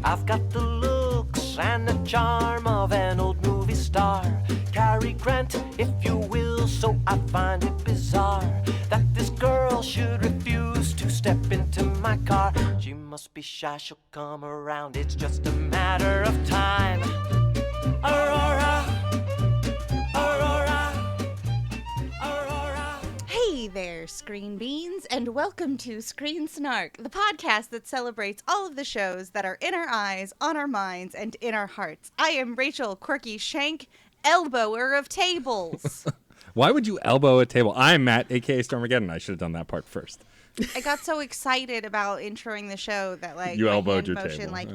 I've got the looks and the charm of an old movie star. Cary Grant, if you will, so I find it bizarre that this girl should refuse to step into my car. She must be shy, she'll come around, it's just a matter of time. Aurora, Aurora, Aurora. Hey there, Screen Beans, and welcome to Screen Snark, the podcast that celebrates all of the shows that are in our eyes, on our minds, and in our hearts. I am Rachel Quirky Shank, elbower of tables. Why would you elbow a table? I'm Matt, a.k.a. Stormageddon. I should have done that part first. I got so excited about introing the show that, like, You my elbowed hand your motion, table. like,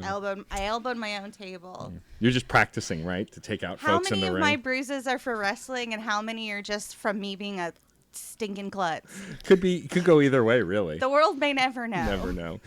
I elbowed my own table. You're just practicing, right? To take out How folks in many the of ring. my bruises are for wrestling, and how many are just from me being a stinking klutz? Could go either way, really. The world may never know. Never know.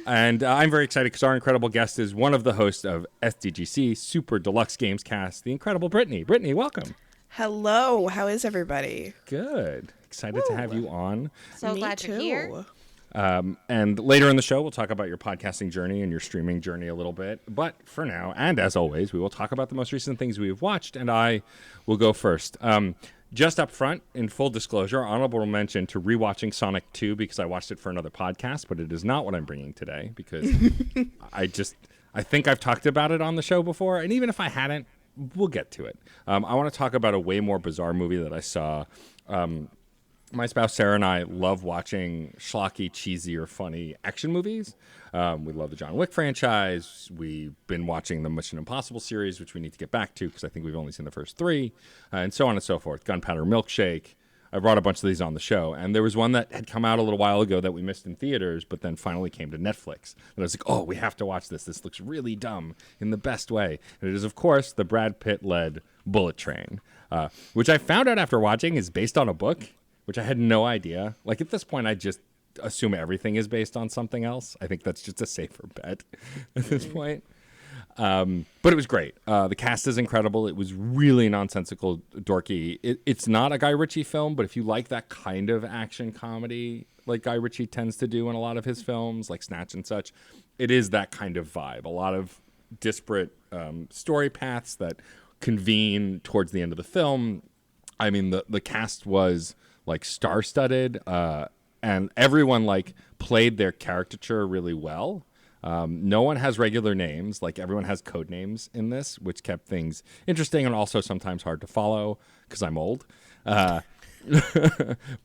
And I'm very excited because our incredible guest is one of the hosts of SDGC Super Deluxe Games Cast, the incredible Brittney. Brittney, welcome. Hello, how is everybody? Good. Excited to have you on. So Me glad too. you're here. And later in the show, we'll talk about your podcasting journey and your streaming journey a little bit. But for now, and as always, we will talk about the most recent things we have watched, and I will go first. Just up front, in full disclosure, honorable mention to rewatching Sonic 2 because I watched it for another podcast, but it is not what I'm bringing today because I think I've talked about it on the show before, and even if I hadn't, we'll get to it. I want to talk about a way more bizarre movie that I saw. My spouse Sarah and I love watching schlocky, cheesy, or funny action movies. We love the John Wick franchise. We've been watching the Mission Impossible series, which we need to get back to because I think we've only seen the first three, and so on and so forth. Gunpowder Milkshake. I brought a bunch of these on the show, and there was one that had come out a little while ago that we missed in theaters, but then finally came to Netflix. And I was like, oh, we have to watch this. This looks really dumb in the best way. And it is, of course, the Brad Pitt-led Bullet Train, which I found out after watching is based on a book, which I had no idea. Like, at this point, I just assume everything is based on something else. I think that's just a safer bet at this point. But it was great. The cast is incredible. It was really nonsensical, dorky. It's not a Guy Ritchie film, but if you like that kind of action comedy like Guy Ritchie tends to do in a lot of his films, like Snatch and such, it is that kind of vibe. A lot of disparate story paths that convene towards the end of the film. I mean, the cast was like star-studded, and everyone like played their caricature really well. No one has regular names, like everyone has code names in this, which kept things interesting and also sometimes hard to follow because I'm old. But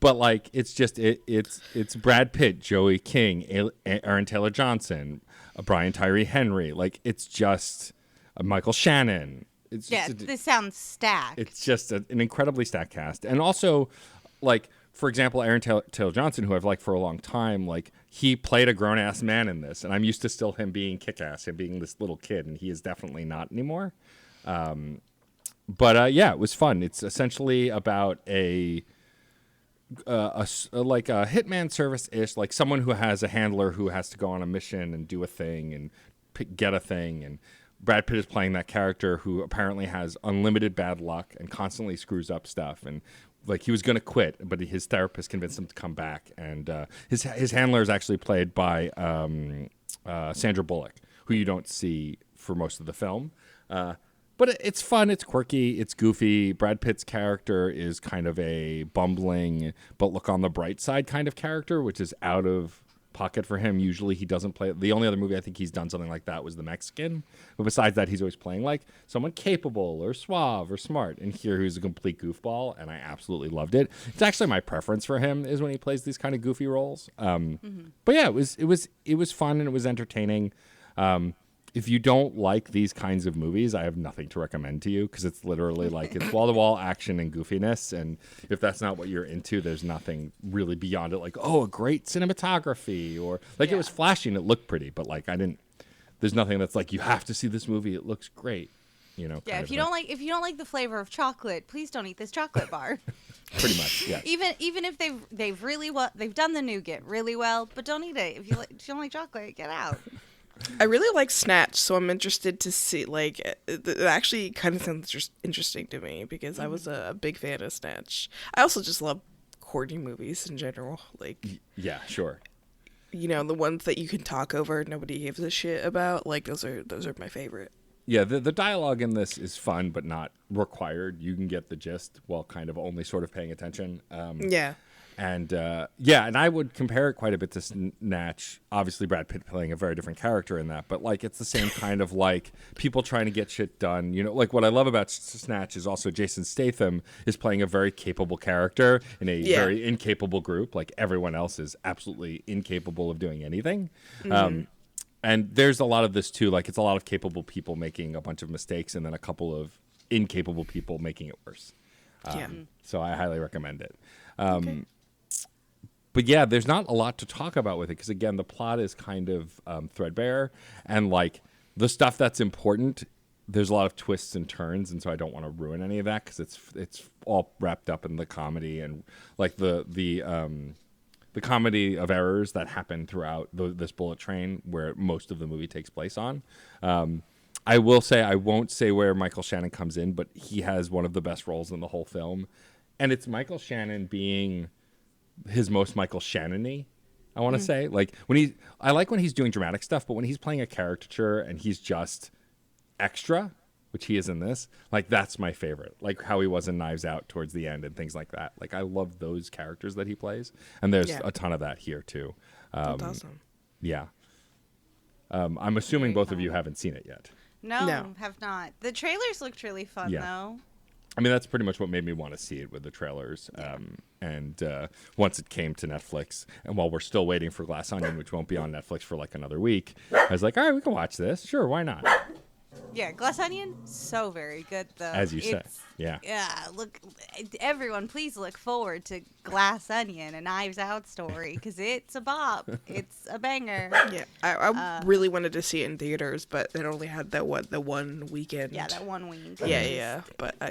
like it's just it's Brad Pitt, Joey King, Aaron Taylor Johnson, Brian Tyree Henry. Like it's just Michael Shannon. This sounds stacked. It's just an incredibly stacked cast, and also like. For example, Aaron Taylor Johnson, who I've liked for a long time, like he played a grown-ass man in this, and I'm used to still him being kick-ass, him being this little kid, and he is definitely not anymore. But yeah, it was fun. It's essentially about a hitman service-ish, like someone who has a handler who has to go on a mission and do a thing and get a thing, and Brad Pitt is playing that character who apparently has unlimited bad luck and constantly screws up stuff, and like he was going to quit, but his therapist convinced him to come back. And his handler is actually played by Sandra Bullock, who you don't see for most of the film. But it's fun, it's quirky, it's goofy. Brad Pitt's character is kind of a bumbling, but look on the bright side kind of character, which is out of pocket for him. Usually he doesn't play. The only other movie I think he's done something like that was The Mexican. But besides that, he's always playing like someone capable or suave or smart. And here he's a complete goofball, and I absolutely loved it. It's actually my preference for him is when he plays these kind of goofy roles. But yeah, it was fun and it was entertaining. If you don't like these kinds of movies, I have nothing to recommend to you because it's literally like it's wall-to-wall action and goofiness. And if that's not what you're into, there's nothing really beyond it. Like, oh, a great cinematography or like it was flashy and it looked pretty, but like there's nothing that's like you have to see this movie. It looks great, you know. Yeah, if you don't like the flavor of chocolate, please don't eat this chocolate bar. Pretty much, yeah. Even if they've done the nougat really well, but don't eat it. If you don't like chocolate, get out. I really like Snatch, so I'm interested to see, like, it actually kind of sounds just interesting to me because I was a big fan of Snatch. I also just love corny movies in general. Like, yeah, sure. the ones that you can talk over, nobody gives a shit about. Like those are my favorite. Yeah, the dialogue in this is fun, but not required. You can get the gist while kind of only sort of paying attention. Yeah. And and I would compare it quite a bit to Snatch. Obviously, Brad Pitt playing a very different character in that, but like it's the same kind of like people trying to get shit done. Like what I love about Snatch is also Jason Statham is playing a very capable character in a very incapable group. Like everyone else is absolutely incapable of doing anything. Mm-hmm. And there's a lot of this too. Like it's a lot of capable people making a bunch of mistakes, and then a couple of incapable people making it worse. So I highly recommend it. Okay. But yeah, there's not a lot to talk about with it because, again, the plot is kind of threadbare. And, like, the stuff that's important, there's a lot of twists and turns. And so I don't want to ruin any of that because it's all wrapped up in the comedy and, like, the comedy of errors that happen throughout this bullet train where most of the movie takes place on. I will say, I won't say where Michael Shannon comes in, but he has one of the best roles in the whole film. And it's Michael Shannon being his most Michael Shannon-y, I want to say. Like I like when he's doing dramatic stuff, but when he's playing a caricature and he's just extra, which he is in this, like that's my favorite. Like how he was in Knives Out towards the end and things like that. Like I love those characters that he plays, and there's a ton of that here too. That's awesome. Yeah. I'm assuming both of you haven't seen it yet. No, have not. The trailers looked really fun though. I mean, that's pretty much what made me want to see it with the trailers. And once it came to Netflix, and while we're still waiting for Glass Onion, which won't be on Netflix for like another week, I was like, all right, we can watch this. Sure, why not? Yeah, Glass Onion, so very good though. As you said, yeah. Yeah, look, everyone, please look forward to Glass Onion, a Knives Out story, because it's a bop. It's a banger. Yeah, I really wanted to see it in theaters, but it only had the one weekend. Yeah, that 1 week. Yeah, but I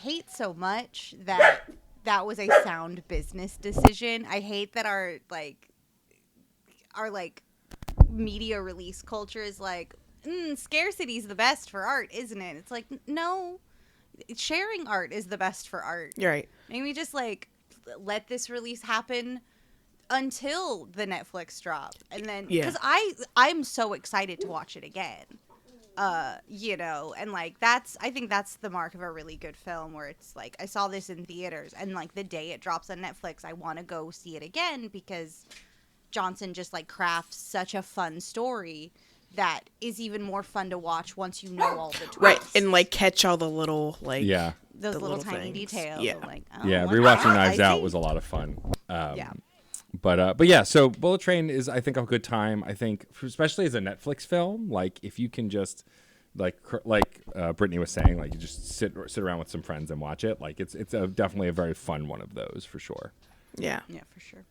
hate so much that was a sound business decision. I hate that our media release culture is like, scarcity's the best for art, isn't it? It's like, no, sharing art is the best for art. You're right. Maybe just like let this release happen until the Netflix drop, and then because I'm so excited to watch it again. And like I think that's the mark of a really good film, where it's like I saw this in theaters, and like the day it drops on Netflix, I want to go see it again because Johnson just like crafts such a fun story that is even more fun to watch once you know all the twists. Right, and like catch all the little those little tiny details. Yeah, like, rewatching Knives Out was a lot of fun. But yeah, so Bullet Train is, I think, a good time. I think, especially as a Netflix film, like if you can just like Brittney was saying, like you just sit around with some friends and watch it. Like it's definitely a very fun one of those for sure. Yeah, for sure.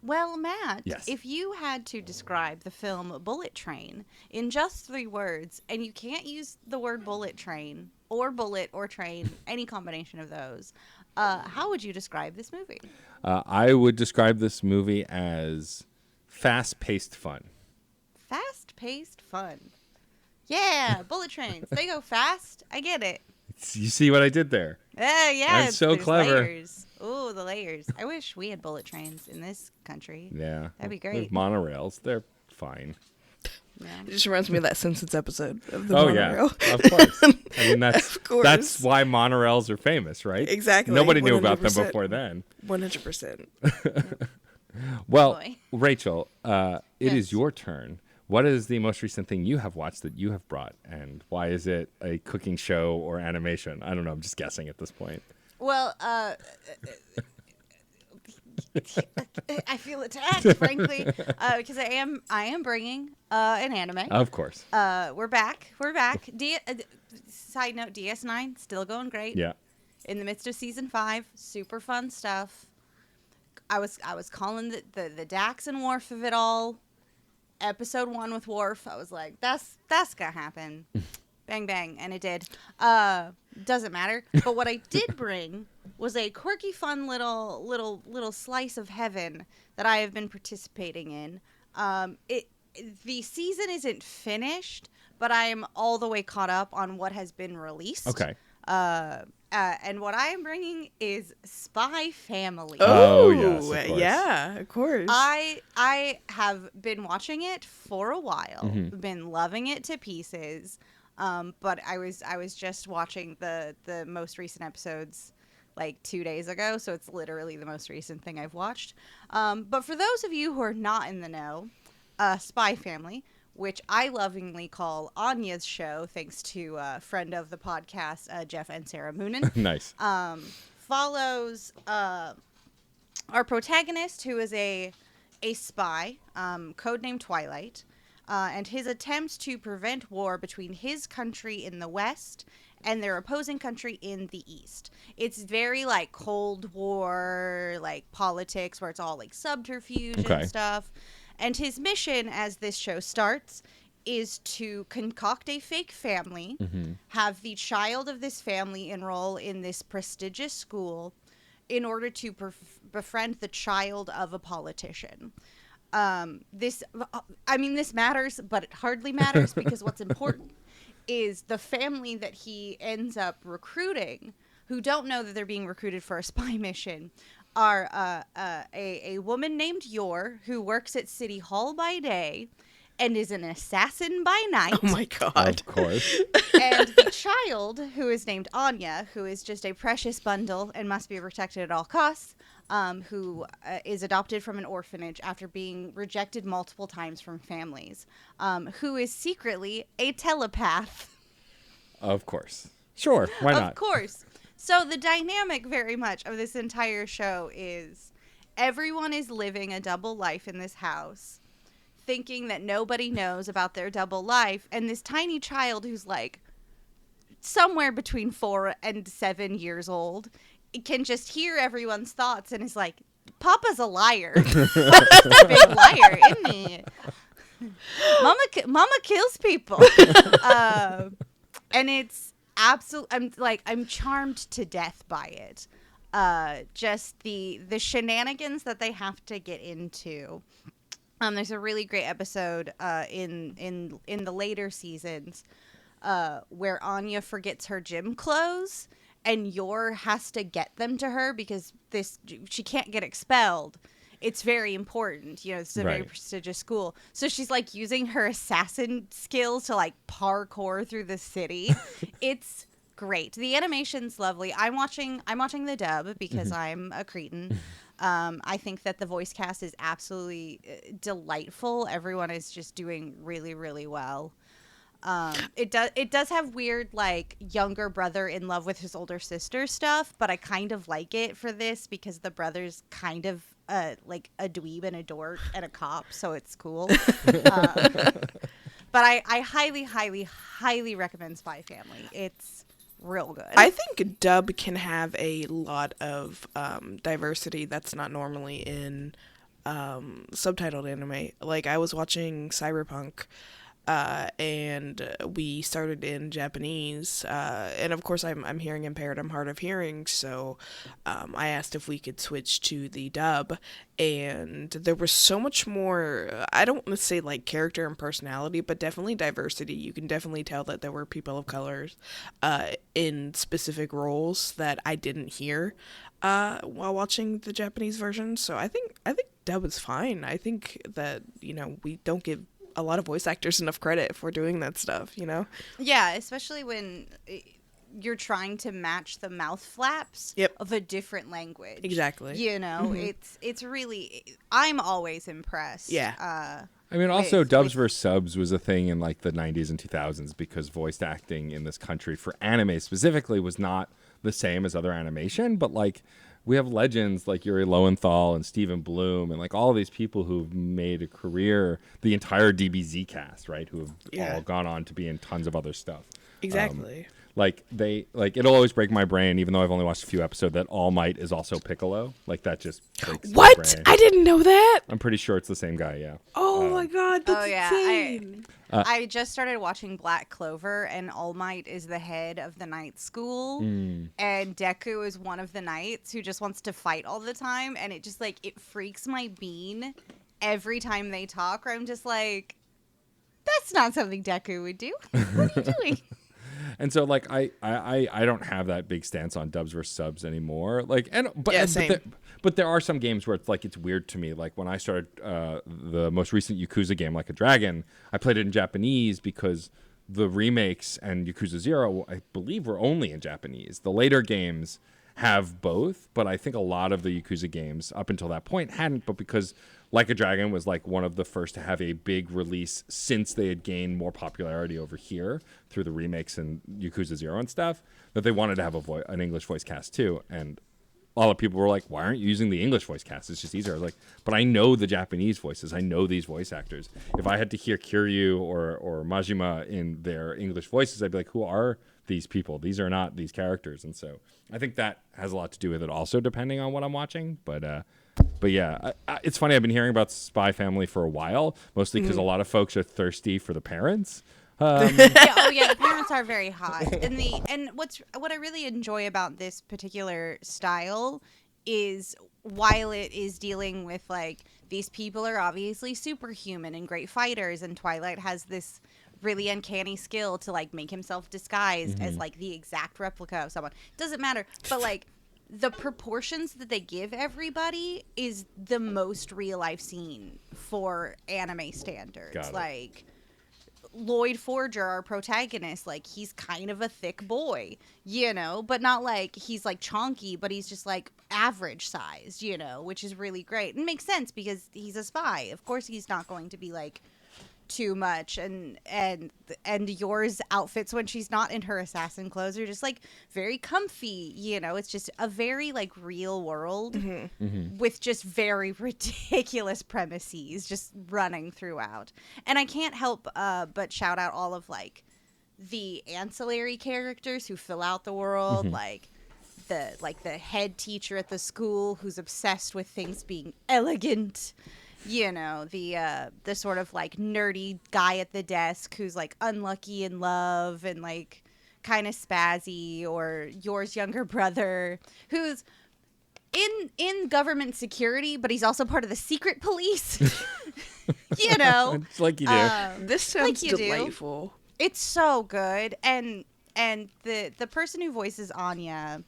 Well, Matt, yes. If you had to describe the film Bullet Train in just 3 words, and you can't use the word bullet train or bullet or train, any combination of those, how would you describe this movie? I would describe this movie as fast-paced fun. Fast-paced fun. Yeah, bullet trains. They go fast. I get it. You see what I did there? Yeah. I'm so clever. Layers. Ooh, the layers. I wish we had bullet trains in this country. Yeah. That'd be great. Monorails, they're fine. Yeah. It just reminds me of that Simpsons episode of the monorail. Yeah, of course. I mean, of course. That's why monorails are famous, right? Exactly. Nobody knew about them before then. 100%. Well, Rachel, it is your turn. What is the most recent thing you have watched that you have brought, and why is it a cooking show or animation? I don't know. I'm just guessing at this point. Well, I feel attacked, frankly, because I am bringing an anime. Of course. We're back. Side note: DS9 still going great. Yeah. In the midst of season 5, super fun stuff. I was calling the Dax and Worf of it all. Episode 1 with Worf, I was like, that's gonna happen. Bang bang, and it did. Doesn't matter. But what I did bring was a quirky, fun little slice of heaven that I have been participating in. The season isn't finished, but I am all the way caught up on what has been released. Okay. And what I am bringing is Spy Family. Oh, yes, of course. Yeah, of course. I have been watching it for a while, Mm-hmm. been loving it to pieces. But I was just watching the most recent episodes like 2 days ago, so it's literally the most recent thing I've watched. But for those of you who are not in the know, Spy Family, which I lovingly call Anya's show, thanks to a friend of the podcast, Jeff and Sarah Moonen, Nice. follows our protagonist, who is a spy, codenamed Twilight, and his attempts to prevent war between his country in the West and their opposing country in the East. It's very like Cold War, like politics, where it's all like subterfuge Okay. and stuff. And his mission, as this show starts, is to concoct a fake family, have the child of this family enroll in this prestigious school in order to befriend the child of a politician. This matters, but it hardly matters because what's important is the family that he ends up recruiting, who don't know that they're being recruited for a spy mission, are a woman named Yor, who works at City Hall by day and is an assassin by night. Oh my god. Of course. And the child, who is named Anya, who is just a precious bundle and must be protected at all costs, who is adopted from an orphanage after being rejected multiple times from families, who is secretly a telepath. Of course. Sure. Why not? Of course. So the dynamic very much of this entire show is everyone is living a double life in this house, thinking that nobody knows about their double life, and this tiny child who's like somewhere between 4 and 7 years old can just hear everyone's thoughts and is like, Papa's a liar. Papa's a big liar, isn't he? Mama kills people. And it's I'm charmed to death by it. Just the shenanigans that they have to get into. There's a really great episode in the later seasons where Anya forgets her gym clothes and Yor has to get them to her because she can't get expelled. It's very important. It's a very Right. prestigious school. So she's like using her assassin skills to like parkour through the city. It's great. The animation's lovely. I'm watching the dub because I'm a cretin. I think that the voice cast is absolutely delightful. Everyone is just doing really, really well. It does have weird like younger brother in love with his older sister stuff, but I kind of like it for this because the brother's kind of like a dweeb and a dork and a cop, so it's cool. But I highly, highly, highly recommend Spy Family. It's real good. I think dub can have a lot of diversity that's not normally in subtitled anime. Like I was watching Cyberpunk and we started in Japanese, and of course I'm hearing impaired, I'm hard of hearing, so I asked if we could switch to the dub, and there was so much more, I don't want to say like character and personality, but definitely diversity. You can definitely tell that there were people of colors in specific roles that I didn't hear while watching the Japanese version, so I think dub is fine. I think that, we don't give a lot of voice actors enough credit for doing that stuff, Yeah, especially when you're trying to match the mouth flaps of a different language. Exactly. It's really, I'm always impressed. Yeah. I mean, also dubs versus subs was a thing in like the 90s and 2000s because voice acting in this country for anime specifically was not the same as other animation, but like we have legends like Yuri Lowenthal and Stephen Bloom and like all these people who've made a career, the entire DBZ cast, right, who have all gone on to be in tons of other stuff. Exactly. It'll always break my brain, even though I've only watched a few episodes, that All Might is also Piccolo. Like that just breaks my What? brain. I didn't know that. I'm pretty sure it's the same guy, yeah. Oh my god, that's yeah, insane. I just started watching Black Clover, and All Might is the head of the night school, and Deku is one of the knights who just wants to fight all the time, and it just like it freaks my bean every time they talk. Where I'm just like, that's not something Deku would do. What are you doing? And so like I don't have that big stance on dubs versus subs anymore. Like but there are some games where it's like it's weird to me. Like when I started the most recent Yakuza game, Like a Dragon, I played it in Japanese because the remakes and Yakuza 0, I believe, were only in Japanese. The later games have both, but I think a lot of the Yakuza games up until that point hadn't. But because Like a Dragon was like one of the first to have a big release since they had gained more popularity over here through the remakes and Yakuza 0 and stuff, that they wanted to have an English voice cast too. And a lot of people were like, why aren't you using the English voice cast? It's just easier. I was like, but I know the Japanese voices. I know these voice actors. If I had to hear Kiryu or Majima in their English voices, I'd be like, who are these people? These are not these characters. And so I think that has a lot to do with it also, depending on what I'm watching. But yeah, it's funny. I've been hearing about Spy Family for a while, mostly because a lot of folks are thirsty for the parents. The parents are very hot. And what I really enjoy about this particular style is while it is dealing with like these people are obviously superhuman and great fighters, and Twilight has this really uncanny skill to like make himself disguised as like the exact replica of someone. Doesn't matter, but like the proportions that they give everybody is the most real I've seen for anime standards. Like Lloyd Forger, our protagonist, like he's kind of a thick boy, you know, but not like he's like chonky, but he's just like average sized, you know, which is really great and makes sense because he's a spy. Of course, he's not going to be like too much. And Yor's outfits when she's not in her assassin clothes are just like very comfy, you know. It's just a very like real world with just very ridiculous premises just running throughout. And I can't help but shout out all of like the ancillary characters who fill out the world, like the head teacher at the school who's obsessed with things being elegant. You know, the sort of like nerdy guy at the desk who's like unlucky in love and like kind of spazzy, or Yor's younger brother who's in government security, but he's also part of the secret police. You know, it's like you do. This sounds like delightful. It's so good, and the person who voices Anya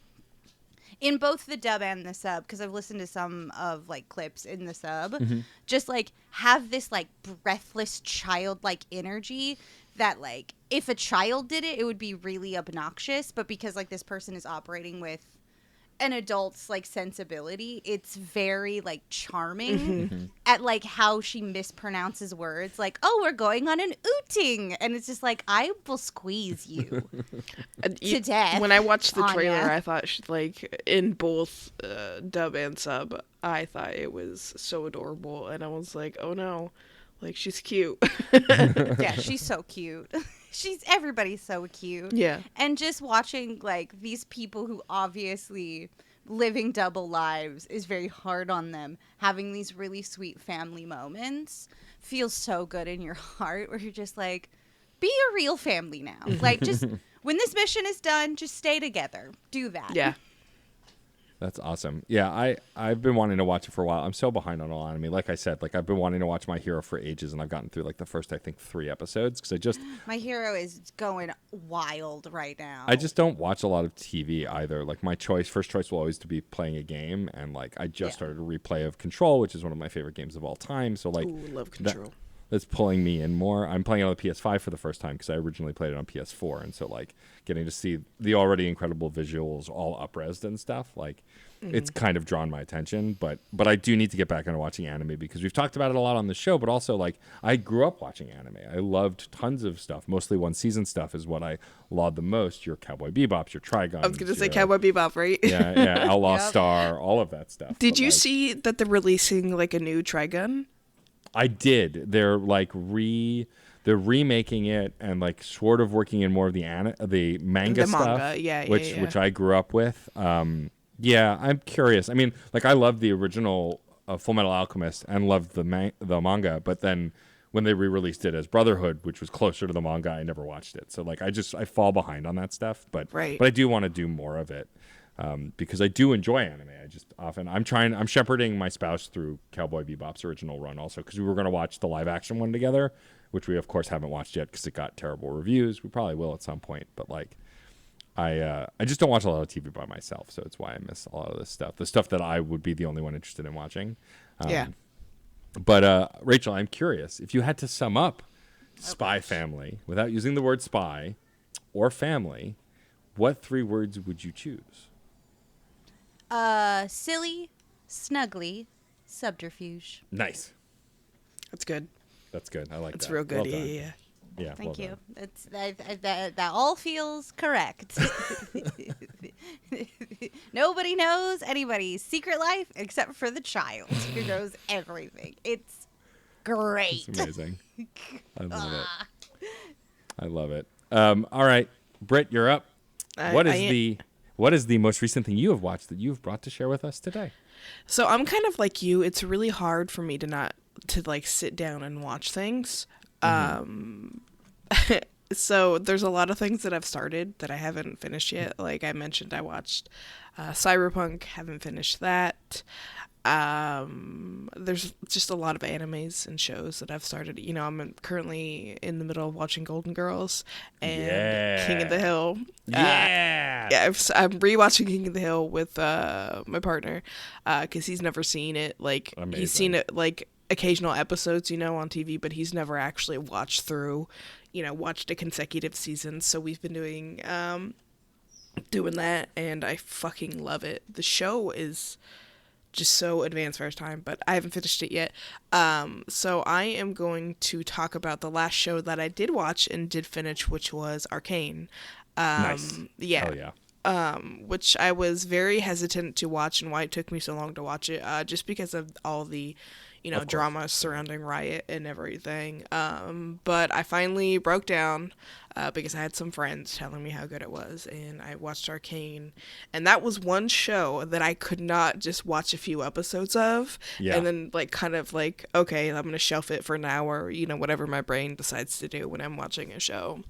in both the dub and the sub, because I've listened to some of like clips in the sub, just like have this like breathless childlike energy that like if a child did it, it would be really obnoxious. But because like this person is operating with an adult's like sensibility, it's very like charming at like how she mispronounces words, like, oh, we're going on an outing, and it's just like, I will squeeze you to death. When I watched the Anya. trailer, I thought she, like in both dub and sub, I thought it was so adorable, and I was like, oh no, like she's cute. Yeah, she's so cute. Everybody's so cute. Yeah. And just watching like these people who obviously living double lives is very hard on them, having these really sweet family moments feels so good in your heart, where you're just like, be a real family now. Like, just when this mission is done, just stay together. Do that. Yeah. That's awesome. Yeah, I've been wanting to watch it for a while. I'm so behind on all anime. Like I said, like I've been wanting to watch My Hero for ages, and I've gotten through like the first, I think, 3 episodes because I just My Hero is going wild right now. I just don't watch a lot of TV either. Like my first choice will always to be playing a game, and like I just started a replay of Control, which is one of my favorite games of all time. So like, Ooh, love Control. That's pulling me in more. I'm playing it on the PS5 for the first time because I originally played it on PS4, and so like getting to see the already incredible visuals all up-resed and stuff, like it's kind of drawn my attention. But I do need to get back into watching anime because we've talked about it a lot on the show, but also like I grew up watching anime. I loved tons of stuff. Mostly one-season stuff is what I laud the most. Your Cowboy Bebops, your Trigun. I was going to say Cowboy Bebop, right? Yeah, Outlaw Star, all of that stuff. Did But, you like, see that they're releasing like a new Trigun? I did. They're like they're remaking it and like sort of working in more of the manga stuff, which I grew up with. Yeah, I'm curious. I mean, like I love the original Full Metal Alchemist and loved the manga, but then when they re-released it as Brotherhood, which was closer to the manga, I never watched it. So like I fall behind on that stuff, but I do want to do more of it. Because I do enjoy anime. I'm shepherding my spouse through Cowboy Bebop's original run also, because we were going to watch the live action one together, which we of course haven't watched yet because it got terrible reviews. We probably will at some point, but like I just don't watch a lot of TV by myself, so it's why I miss a lot of this stuff. The stuff that I would be the only one interested in watching. Yeah. But Rachel, I'm curious if you had to sum up Spy Family without using the word spy or family, what 3 words would you choose? Silly, snuggly, subterfuge. Nice. That's good. That's good. I like that. That's real good. Well done. Yeah. Yeah. Thank well you. done. That all feels correct. Nobody knows anybody's secret life except for the child who knows everything. It's great. It's amazing. I love it. I love it. All right, Britt, you're up. What is the most recent thing you have watched that you've brought to share with us today? So I'm kind of like you. It's really hard for me to like sit down and watch things. So there's a lot of things that I've started that I haven't finished yet. Like I mentioned, I watched Cyberpunk, haven't finished that. There's just a lot of animes and shows that I've started. You know, I'm currently in the middle of watching Golden Girls and King of the Hill. Yeah. I'm rewatching King of the Hill with my partner because he's never seen it. Like Amazing. He's seen it like occasional episodes, you know, on TV, but he's never actually watched a consecutive season. So we've been doing that, and I fucking love it. The show is just so advanced for its time, but I haven't finished it yet. So I am going to talk about the last show that I did watch and did finish, which was Arcane. Nice. Yeah. Oh yeah. Which I was very hesitant to watch, and why it took me so long to watch it, just because of all the, drama surrounding Riot and everything. But I finally broke down because I had some friends telling me how good it was, and I watched Arcane, and that was one show that I could not just watch a few episodes of, and then okay, I'm gonna shelf it for now, or whatever my brain decides to do when I'm watching a show.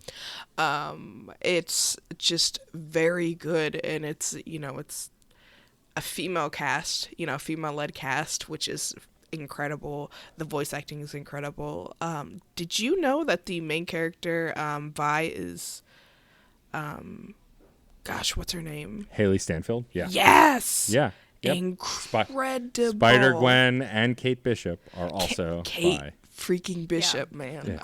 It's just very good, and it's a female cast, female-led cast, which is incredible. The voice acting is incredible. Did you know that the main character, Vi, is what's her name? Haley Stanfield. Yeah. Yes. Yeah. Yep. Incredible. Spider-Gwen and Kate Bishop are also Kate Vi. freaking Bishop, man. Yeah.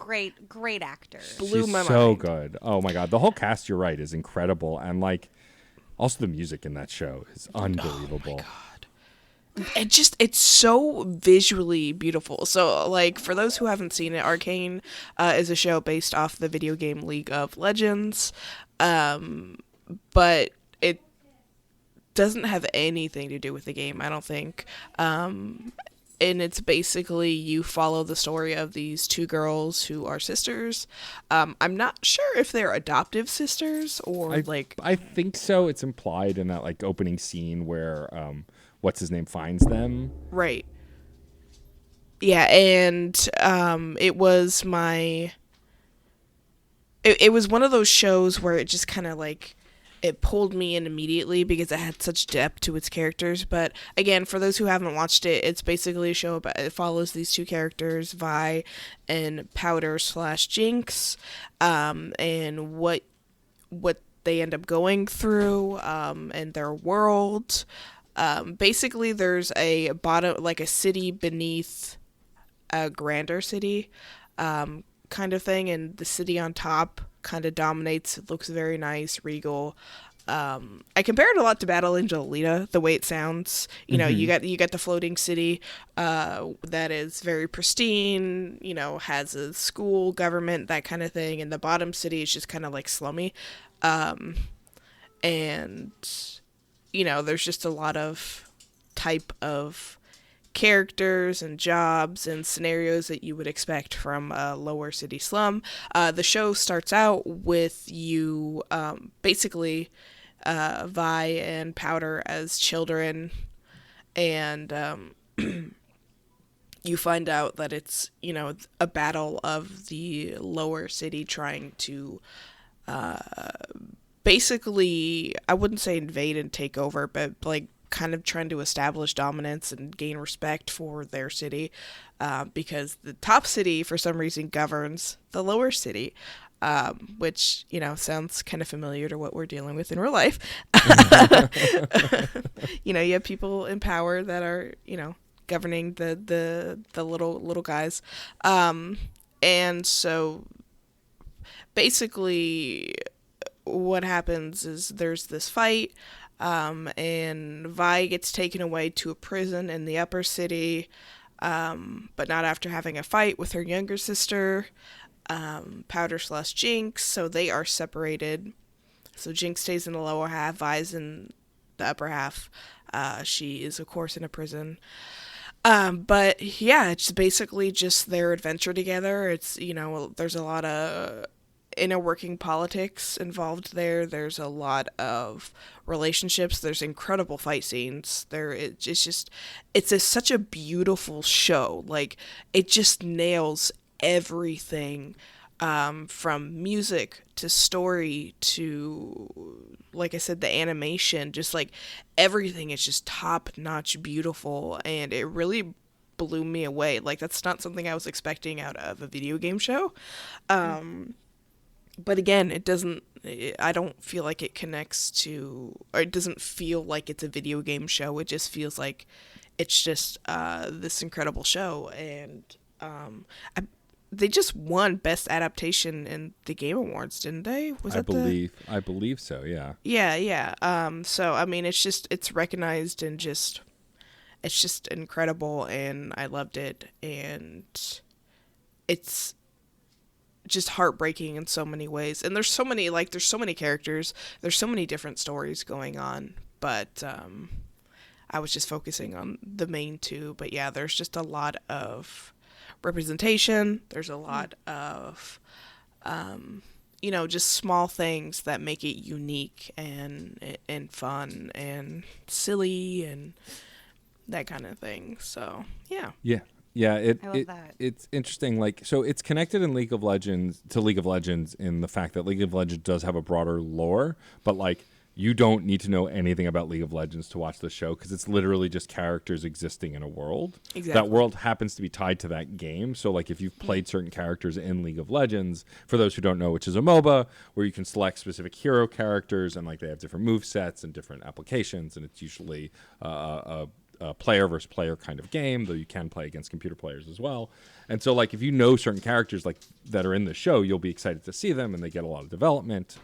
Great actor. Blew my mind. So good. Oh my god, the whole cast, you're right, is incredible, and also the music in that show is unbelievable. Oh my god. It's so visually beautiful. So, for those who haven't seen it, Arcane is a show based off the video game League of Legends, but it doesn't have anything to do with the game, I don't think. And it's basically you follow the story of these 2 girls who are sisters. I'm not sure if they're adoptive sisters or I think so. It's implied in that opening scene where what's his name finds them. Right. Yeah, and it was it was one of those shows where it just kind of it pulled me in immediately because it had such depth to its characters. But again, for those who haven't watched it, it's basically a show about, it follows these 2 characters, Vi and Powder/Jinx, and what they end up going through, and their world. Basically there's a city beneath a grander city, kind of thing, and the city on top kind of dominates. It looks very nice, regal. I compare it a lot to Battle Angel Alita, the way it sounds. You got the floating city that is very pristine, has a school, government, that kind of thing, and the bottom city is just kind of slummy. And there's just a lot of type of characters and jobs and scenarios that you would expect from a lower city slum. The show starts out with you basically Vi and Powder as children, and you find out that it's a battle of the lower city trying to basically, I wouldn't say invade and take over, but kind of trying to establish dominance and gain respect for their city, because the top city for some reason governs the lower city. which, sounds kind of familiar to what we're dealing with in real life. You have people in power that are, governing the little guys. And so basically what happens is there's this fight, and Vi gets taken away to a prison in the upper city, but not after having a fight with her younger sister, Powder/Jinx, so they are separated. So Jinx stays in the lower half, Vi's in the upper half. She is, of course, in a prison. But yeah, it's basically just their adventure together. It's, there's a lot of inner working politics involved there. There's a lot of relationships. There's incredible fight scenes. It's such a beautiful show. Like, it just nails everything, from music to story to, like I said, the animation, just like everything is just top-notch beautiful, and it really blew me away. Like, that's not something I was expecting out of a video game show. But again, I don't feel like it connects to, or it doesn't feel like it's a video game show. It just feels like it's just this incredible show. And they just won Best Adaptation in the Game Awards, didn't they? I believe so, yeah. Yeah. So, I mean, it's recognized, and it's just incredible, and I loved it. And it's just heartbreaking in so many ways, and there's so many characters, there's so many different stories going on, but I was just focusing on the main two. But yeah, there's just a lot of representation, there's a lot of just small things that make it unique and fun and silly and that kind of thing. So yeah. Yeah, I love that. It's interesting. Like, so it's connected in League of Legends in the fact that League of Legends does have a broader lore, but like, you don't need to know anything about League of Legends to watch the show, because it's literally just characters existing in a world. Exactly. That world happens to be tied to that game. So like, if you've played certain characters in League of Legends, for those who don't know, which is a MOBA where you can select specific hero characters, and like they have different move sets and different applications, and it's usually a player versus player kind of game, though you can play against computer players as well. And so like, if you know certain characters like that are in the show, you'll be excited to see them, and they get a lot of development.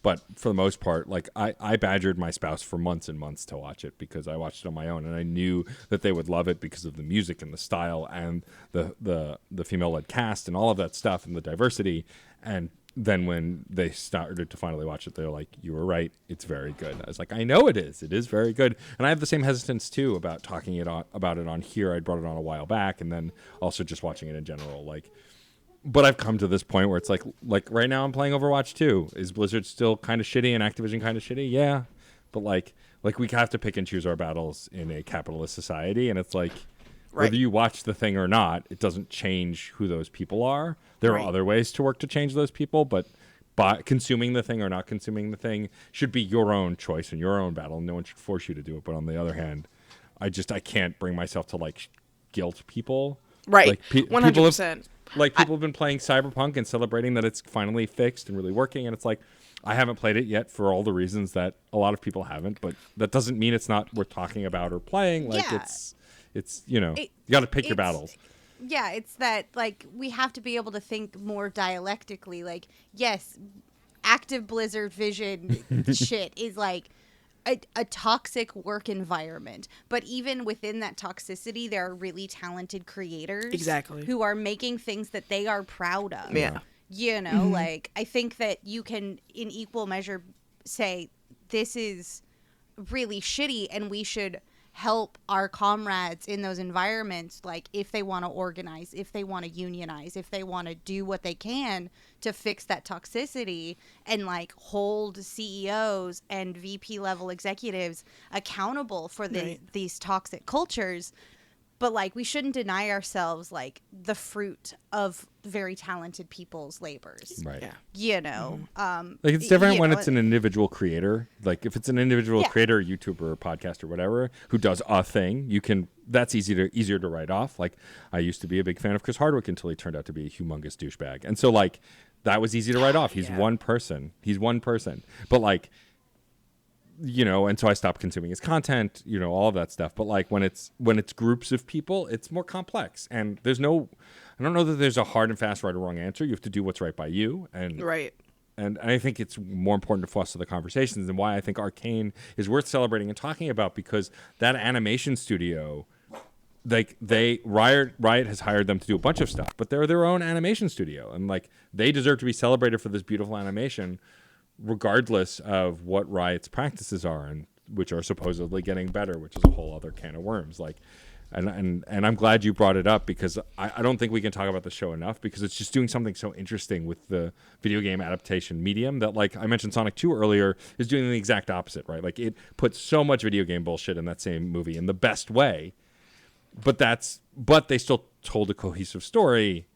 But for the most part, like, I badgered my spouse for months and months to watch it, because I watched it on my own, and I knew that they would love it because of the music and the style and the female-led cast and all of that stuff and the diversity. And then when they started to finally watch it, they're like, you were right, it's very good. I was like, I know it is very good. And I have the same hesitance too about talking about it on here. I brought it on a while back, and then also just watching it in general. Like, but I've come to this point where it's like right now I'm playing Overwatch 2. Is Blizzard still kind of shitty and Activision kind of shitty? Yeah, but like we have to pick and choose our battles in a capitalist society, and it's like, right, whether you watch the thing or not, it doesn't change who those people are. There are other ways to work to change those people, but by consuming the thing or not consuming the thing should be your own choice and your own battle. No one should force you to do it. But on the other hand, I can't bring myself to like guilt people. Right. Like 100%. People have been playing Cyberpunk and celebrating that it's finally fixed and really working, and it's like, I haven't played it yet for all the reasons that a lot of people haven't, but that doesn't mean it's not worth talking about or playing. Like, yeah. It's you got to pick your battles. Yeah, it's that, like, we have to be able to think more dialectically. Like, yes, active Blizzard vision shit is like a toxic work environment, but even within that toxicity, there are really talented creators, exactly, who are making things that they are proud of. Yeah, like, I think that you can, in equal measure, say this is really shitty, and we should help our comrades in those environments, like, if they want to organize, if they want to unionize, if they want to do what they can to fix that toxicity, and like hold CEOs and VP level executives accountable for these toxic cultures. But like, we shouldn't deny ourselves like the fruit of very talented people's labors. Right. Yeah. Like, it's different when it's an individual creator. Like, if it's an individual creator, YouTuber, or podcaster, or whatever, who does a thing, that's easier to write off. Like, I used to be a big fan of Chris Hardwick until he turned out to be a humongous douchebag. And so like, that was easy to write off. He's one person. But like, and so I stopped consuming his content, all of that stuff. But like when it's groups of people, it's more complex. And I don't know that there's a hard and fast right or wrong answer. You have to do what's right by you. And Right. And I think it's more important to foster the conversations, and why I think Arcane is worth celebrating and talking about, because that animation studio, like Riot has hired them to do a bunch of stuff, but they're their own animation studio, and like they deserve to be celebrated for this beautiful animation, regardless of what Riot's practices are, and which are supposedly getting better, which is a whole other can of worms. Like, and I'm glad you brought it up, because I don't think we can talk about the show enough, because it's just doing something so interesting with the video game adaptation medium that, like I mentioned, Sonic 2 earlier is doing the exact opposite, right? Like it puts so much video game bullshit in that same movie in the best way, but they still told a cohesive story.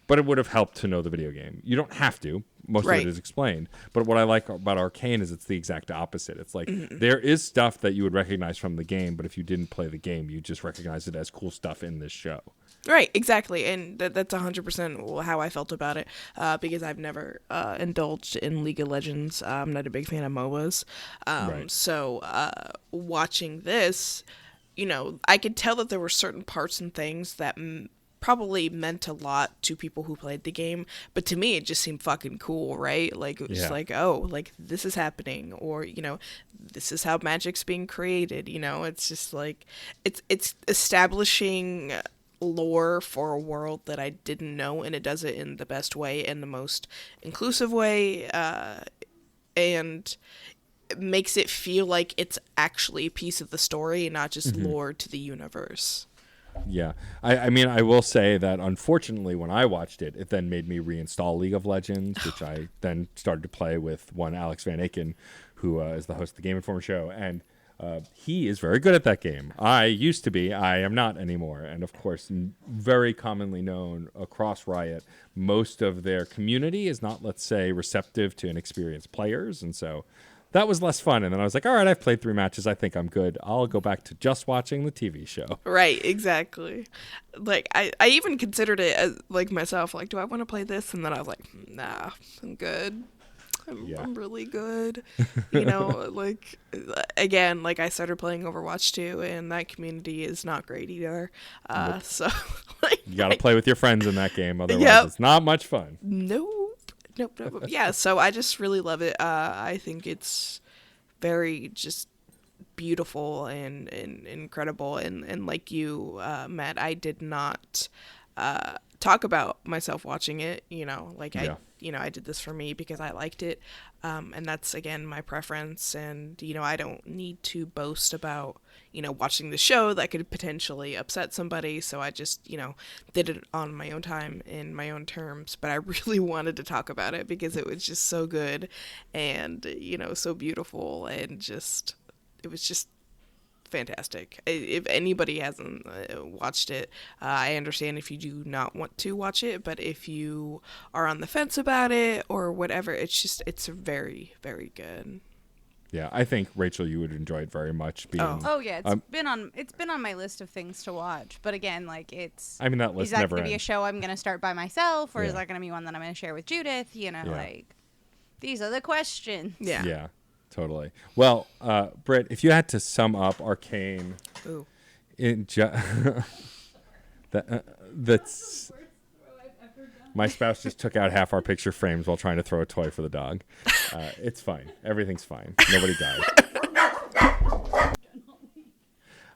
But it would have helped to know the video game. You don't have to. Most of it is explained. But what I like about Arcane is it's the exact opposite. It's like there is stuff that you would recognize from the game, but if you didn't play the game, you just recognize it as cool stuff in this show. Right, exactly. And that's 100% how I felt about it, because I've never indulged in League of Legends. I'm not a big fan of MOBAs. So watching this, I could tell that there were certain parts and things that probably meant a lot to people who played the game, but to me it just seemed fucking cool, right? Like it was like, oh, like this is happening, or this is how magic's being created. It's just like it's establishing lore for a world that I didn't know, and it does it in the best way and the most inclusive way, and it makes it feel like it's actually a piece of the story and not just lore to the universe. Yeah. I mean, I will say that unfortunately when I watched it, it then made me reinstall League of Legends, which I then started to play with one Alex Van Aken, who is the host of the Game Informer show. And he is very good at that game. I used to be. I am not anymore. And of course, very commonly known across Riot, most of their community is not, let's say, receptive to inexperienced players. And so that was less fun. And then I was like, all right, I've played 3 matches. I think I'm good. I'll go back to just watching the TV show. Right, exactly. Like, I even considered it as, like, myself, like, do I want to play this? And then I was like, nah, I'm good. I'm really good. Like, again, like, I started playing Overwatch 2, and that community is not great either. Nope. So, like... You got to play with your friends in that game. Otherwise, it's not much fun. Nope. Yeah, so I just really love it. I think it's very just beautiful and incredible. And like you, Matt, I did not talk about myself watching it. I did this for me because I liked it. And that's, again, my preference. And, I don't need to boast about, watching the show that could potentially upset somebody. So I just, did it on my own time in my own terms. But I really wanted to talk about it because it was just so good and, so beautiful, and just, it was just fantastic. If anybody hasn't watched it, I understand if you do not want to watch it, but if you are on the fence about it or whatever, it's very, very good. Yeah, I think, Rachel, you would enjoy it very much. Oh yeah, it's been on my list of things to watch. But again, like that list is that never going to be a ends. show I'm going to start by myself, or is that going to be one that I'm going to share with Judith? Like these are the questions. Yeah, totally. Well, Britt, if you had to sum up Arcane, that's. My spouse just took out half our picture frames while trying to throw a toy for the dog. It's fine. Everything's fine. Nobody died.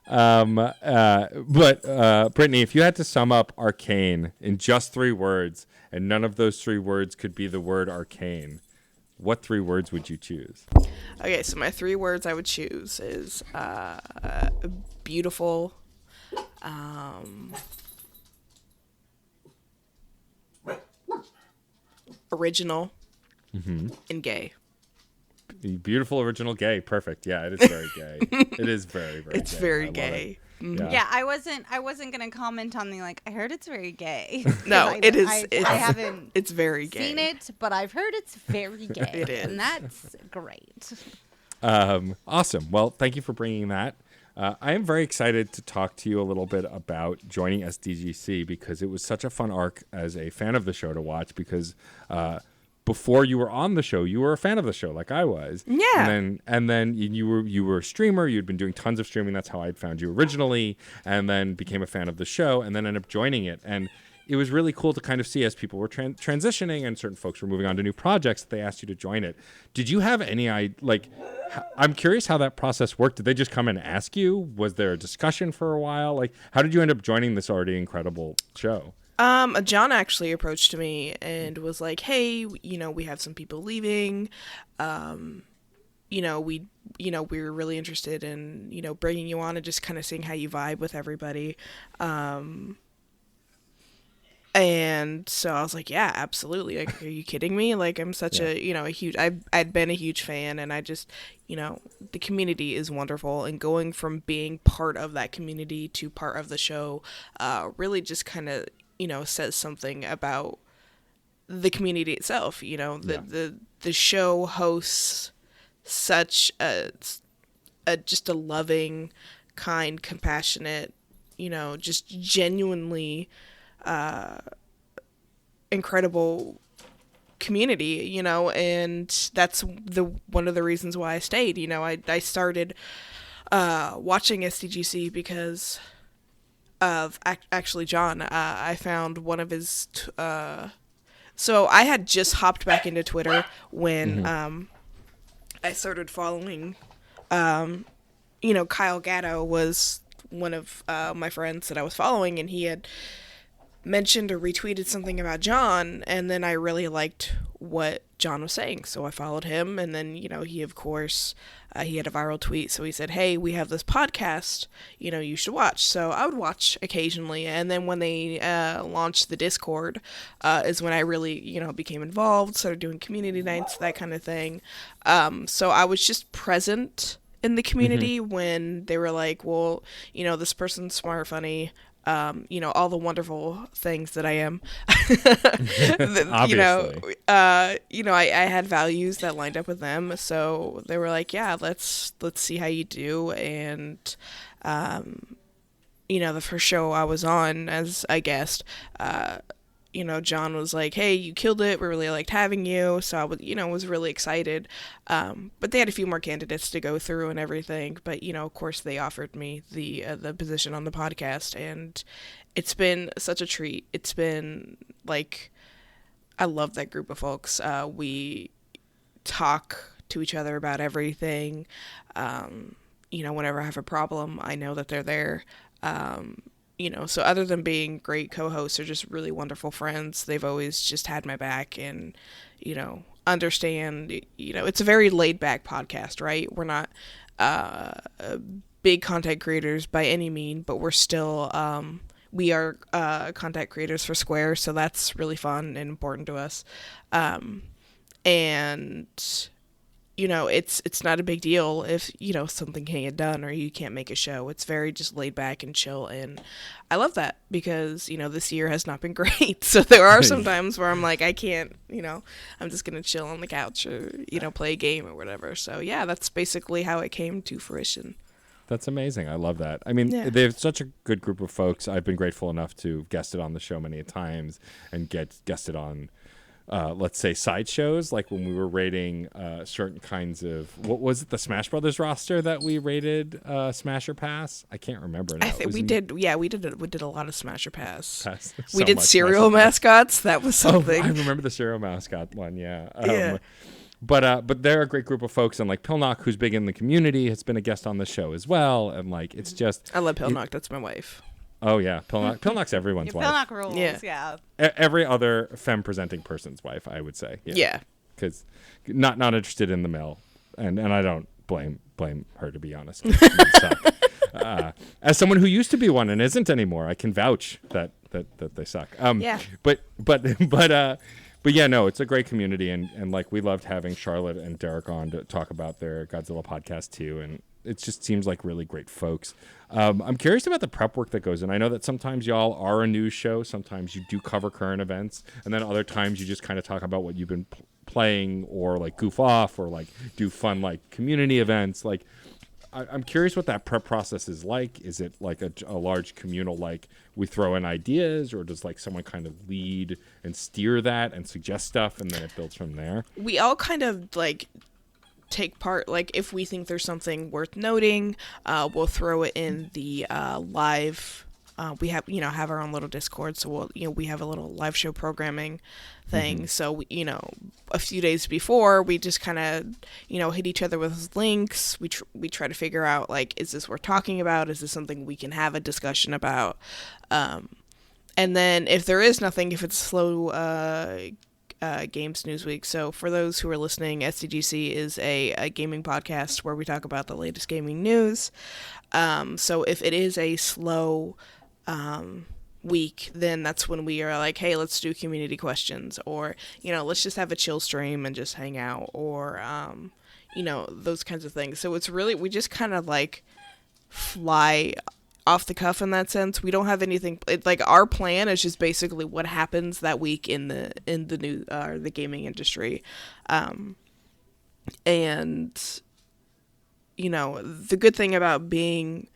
But Brittney, if you had to sum up Arcane in just 3 words, and none of those 3 words could be the word arcane, what 3 words would you choose? Okay, so my 3 words I would choose is beautiful, original, and gay. Beautiful, original, gay. Perfect. Yeah, it is very gay. It is very, very it's gay. very gay. Yeah, I wasn't gonna comment on the I heard it's very gay. No, I haven't it's very gay. seen it, but I've heard it's very gay. It is. And that's great. Awesome. Well, thank you for bringing that. I am very excited to talk to you a little bit about joining SDGC, because it was such a fun arc as a fan of the show to watch, because before you were on the show, you were a fan of the show, like I was. Yeah. And then you were a streamer. You'd been doing tons of streaming. That's how I'd found you originally. And then became a fan of the show, and then ended up joining it. And it was really cool to kind of see as people were transitioning and certain folks were moving on to new projects that they asked you to join it. Did you have any I'm curious how that process worked. Did they just come and ask you? Was there a discussion for a while? Like, how did you end up joining this already incredible show? John actually approached me and was like, "Hey, we have some people leaving. We were really interested in, bringing you on and just kind of seeing how you vibe with everybody." And so I was like, yeah, absolutely. Like, are you kidding me? Like, I'm such I'd been a huge fan, and I just, the community is wonderful, and going from being part of that community to part of the show, really just kind of, says something about the community itself. The show hosts such just a loving, kind, compassionate, just genuinely incredible community, and that's one of the reasons why I stayed. I started watching SDGC because of actually John. I found one of his so I had just hopped back into Twitter when I started following Kyle Gatto was one of my friends that I was following, and he had mentioned or retweeted something about John, and then I really liked what John was saying, so I followed him. And then he, of course, he had a viral tweet, so he said, "Hey, we have this podcast, you should watch." So I would watch occasionally, and then when they launched the Discord is when I really became involved, started doing community nights, that kind of thing. So I was just present in the community when they were like, well, this person's smart, funny, all the wonderful things that I am. Obviously. I had values that lined up with them, so they were like, yeah, let's see how you do. And the first show I was on as a guest, John was like, "Hey, you killed it. We really liked having you." So I was really excited. But they had a few more candidates to go through and everything. But of course, they offered me the position on the podcast, and it's been such a treat. It's been like, I love that group of folks. We talk to each other about everything. Whenever I have a problem, I know that they're there. So other than being great co-hosts, they're just really wonderful friends. They've always just had my back and, understand, it's a very laid back podcast, right? We're not big content creators by any mean, but we're still, we are content creators for Square. So that's really fun and important to us. And it's not a big deal if, something can't get done or you can't make a show. It's very just laid back and chill. And I love that because, this year has not been great. So there are some times where I'm like, I can't, I'm just going to chill on the couch or, play a game or whatever. So yeah, that's basically how it came to fruition. That's amazing. I love that. I mean, Yeah. they have such a good group of folks. I've been grateful enough to guest it on the show many times and get guested on let's say side shows, like when we were rating certain kinds of, what was it, the Smash Brothers roster that we rated Smash or Pass? I can't remember now. I think we did a lot of Smash or Pass. So We did much cereal Smash or Pass. mascots. That was something. Oh, I remember the cereal mascot one, yeah. Yeah. But they're a great group of folks, and like Pilnock, who's big in the community, has been a guest on the show as well, and like it's just I love Pilnock. That's my wife. Oh yeah, Pilnock's everyone's wife. Pilnock rules, Yeah. yeah. Every other femme presenting person's wife, I would say. Yeah. Because not interested in the male, and I don't blame her, to be honest. Men suck. As someone who used to be one and isn't anymore, I can vouch that they suck. Yeah. But yeah, no, it's a great community, and like we loved having Charlotte and Derek on to talk about their Godzilla podcast too, and it just seems like really great folks. I'm curious about the prep work that goes in. I know that sometimes y'all are a news show, sometimes you do cover current events, and then other times you just kind of talk about what you've been playing or like goof off or like do fun like community events. Like, I'm curious what that prep process is like. Is it like a large communal, like we throw in ideas, or does like someone kind of lead and steer that and suggest stuff, and then it builds from there? We all kind of like take part. Like if we think there's something worth noting, we'll throw it in the live. We have our own little Discord, so we have a little live show programming thing. So a few days before, we just kind of hit each other with links. We try to figure out, like, is this worth talking about? Is this something we can have a discussion about? And then if there is nothing, if it's slow games news week. So for those who are listening, SDGC is a gaming podcast where we talk about the latest gaming news. So if it is a slow week, then that's when we are like, hey, let's do community questions, or let's just have a chill stream and just hang out, or those kinds of things. So it's really, we just kind of like fly off the cuff in that sense. We don't have anything like, our plan is just basically what happens that week in the new the gaming industry. And the good thing about being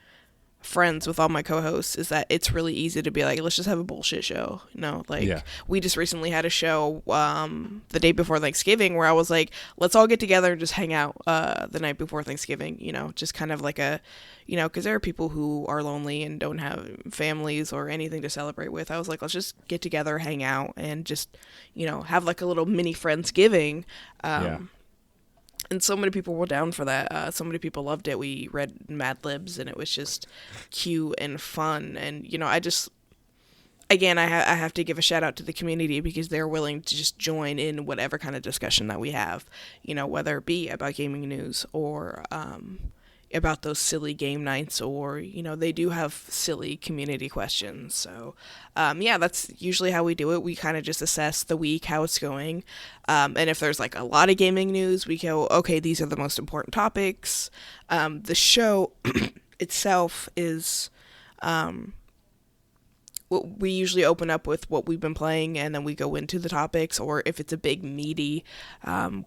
friends with all my co-hosts is that it's really easy to be like, let's just have a bullshit show. We just recently had a show the day before Thanksgiving where I was like, let's all get together and just hang out the night before Thanksgiving, just kind of like a, because there are people who are lonely and don't have families or anything to celebrate with. I was like, let's just get together, hang out, and just have like a little mini Friendsgiving. And so many people were down for that. So many people loved it. We read Mad Libs, and it was just cute and fun. And, I have to give a shout out to the community because they're willing to just join in whatever kind of discussion that we have, whether it be about gaming news or about those silly game nights, or, they do have silly community questions. So, that's usually how we do it. We kind of just assess the week, how it's going. And if there's like a lot of gaming news, we go, okay, these are the most important topics. The show itself is, we usually open up with what we've been playing, and then we go into the topics. Or if it's a big meaty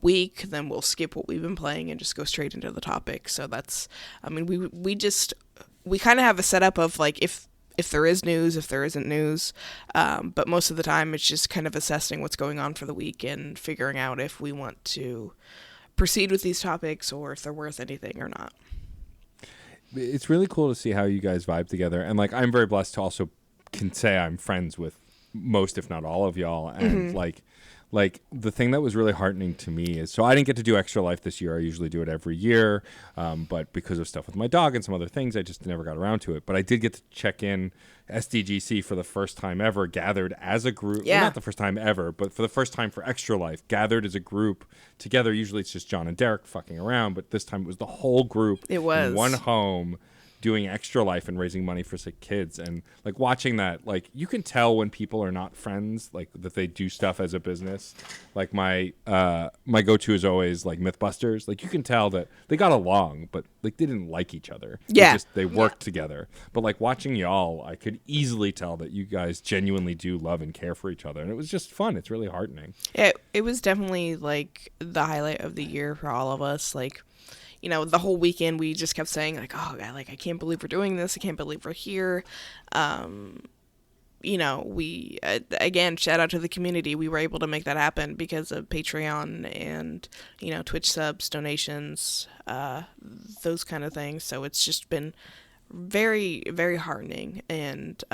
week, then we'll skip what we've been playing and just go straight into the topic. So that's, we kind of have a setup of like, if there is news, if there isn't news, but most of the time it's just kind of assessing what's going on for the week and figuring out if we want to proceed with these topics or if they're worth anything or not. It's really cool to see how you guys vibe together, and like, I'm very blessed to also can say I'm friends with most, if not all of y'all. And like the thing that was really heartening to me is, so I didn't get to do Extra Life this year. I usually do it every year. But because of stuff with my dog and some other things, I just never got around to it. But I did get to check in SDGC for the first time ever, gathered as a group. Yeah. Well, not the first time ever, but for the first time for Extra Life, gathered as a group together. Usually it's just John and Derek fucking around, but this time it was the whole group. It was in one home, doing Extra Life and raising money for sick kids. And like, watching that, like, you can tell when people are not friends, like that they do stuff as a business. Like my go-to is always like Mythbusters. Like, you can tell that they got along, but like they didn't like each other. They worked together. But like, watching y'all, I could easily tell that you guys genuinely do love and care for each other. And it was just fun. It's really heartening. It was definitely like the highlight of the year for all of us. Like, the whole weekend we just kept saying like, oh God, like, I can't believe we're doing this. I can't believe we're here. We, again, shout out to the community. We were able to make that happen because of Patreon and, Twitch subs, donations, those kind of things. So it's just been very, very heartening. And,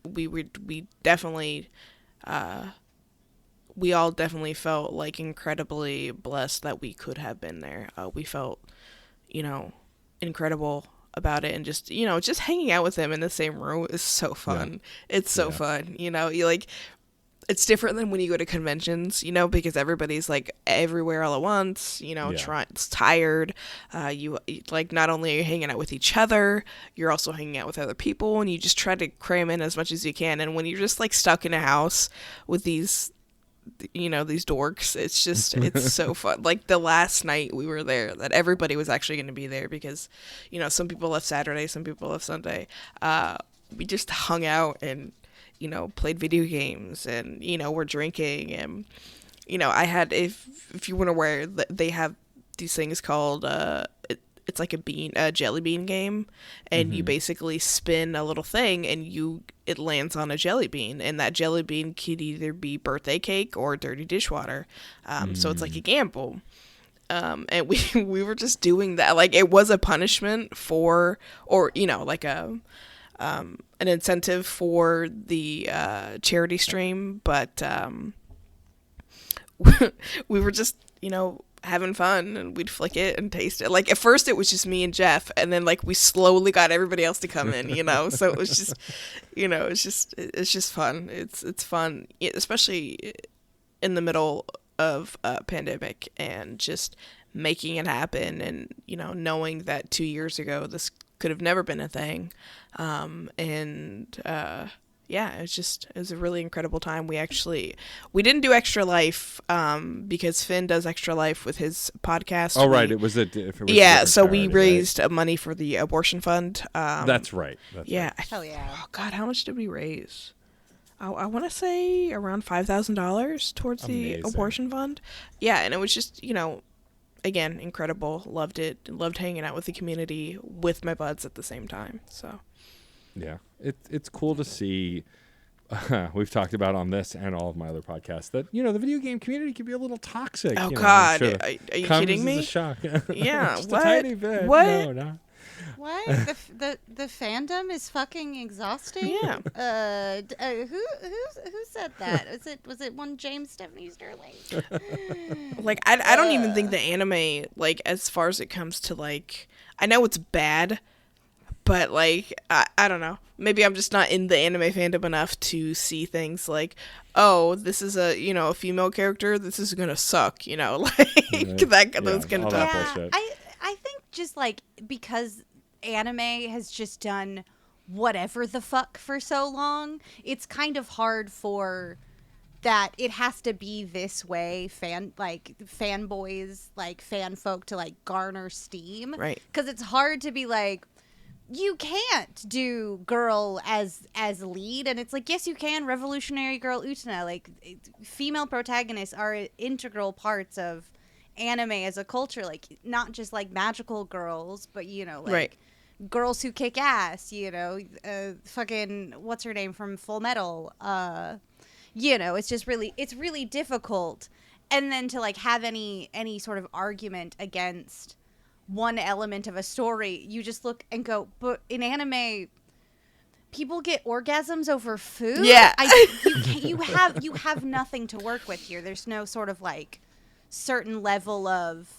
we definitely, we all definitely felt like incredibly blessed that we could have been there. We felt, incredible about it, and just, just hanging out with them in the same room is so fun. Yeah. It's so fun. You like, it's different than when you go to conventions, because everybody's like everywhere all at once, it's tired. You like, not only are you hanging out with each other, you're also hanging out with other people, and you just try to cram in as much as you can. And when you're just like stuck in a house with these dorks, it's so fun. Like, the last night we were there, that everybody was actually going to be there because, some people left Saturday, some people left Sunday. We just hung out and, played video games, and, we're drinking, and, I had, if you weren't aware, they have these things called, it's like a jelly bean game, and you basically spin a little thing, and it lands on a jelly bean, and that jelly bean could either be birthday cake or dirty dishwater. So it's like a gamble. And we were just doing that. Like, it was a punishment for, or, you know, like an incentive for the charity stream, but we were just, you know, having fun, and we'd flick it and taste it. Like, at first it was just me and Jeff, and then like we slowly got everybody else to come in, you know. So it was just, you know, it's just fun. It's fun, especially in the middle of a pandemic, and just making it happen, and, you know, knowing that 2 years ago this could have never been a thing. Yeah, it was a really incredible time. We didn't do Extra Life because Finn does Extra Life with his podcast. Oh, right. It was a different so we charity, raised right? money for the abortion fund. That's right. Yeah. Right. Hell yeah. Oh, God, how much did we raise? I want to say around $5,000 towards the abortion fund. Yeah, and it was just, you know, again, incredible. Loved it. Loved hanging out with the community with my buds at the same time. So, yeah, it's cool to see. We've talked about on this and all of my other podcasts that, you know, the video game community can be a little toxic. oh, you know, God, sure are you comes kidding as me? a shock. Yeah, Just what? a tiny bit. What? No. What? The fandom is fucking exhausting. Yeah. Who said that? Was it one James Stephanie Sterling? Like, I don't even think the anime, like, as far as it comes to, like, I know it's bad, but, like, I don't know. Maybe I'm just not in the anime fandom enough to see things like, oh, this is a, you know, a female character, this is gonna suck, you know, like, those kind of all that stuff. bullshit. I think just, like, because anime has just done whatever the fuck for so long, it's kind of hard for that it has to be this way, fanboys, like fan folk, to like garner steam, Right? Because it's hard to be like, you can't do girl as lead, and it's like, yes you can. Revolutionary Girl Utena, like, female protagonists are integral parts of anime as a culture, like, not just like magical girls, but, you know, like, Right. girls who kick ass, you know, fucking what's her name from Full Metal, you know, it's really difficult. And then to like have any sort of argument against one element of a story, you just look and go, but in anime people get orgasms over food. Yeah. You have nothing to work with here. There's no sort of like certain level of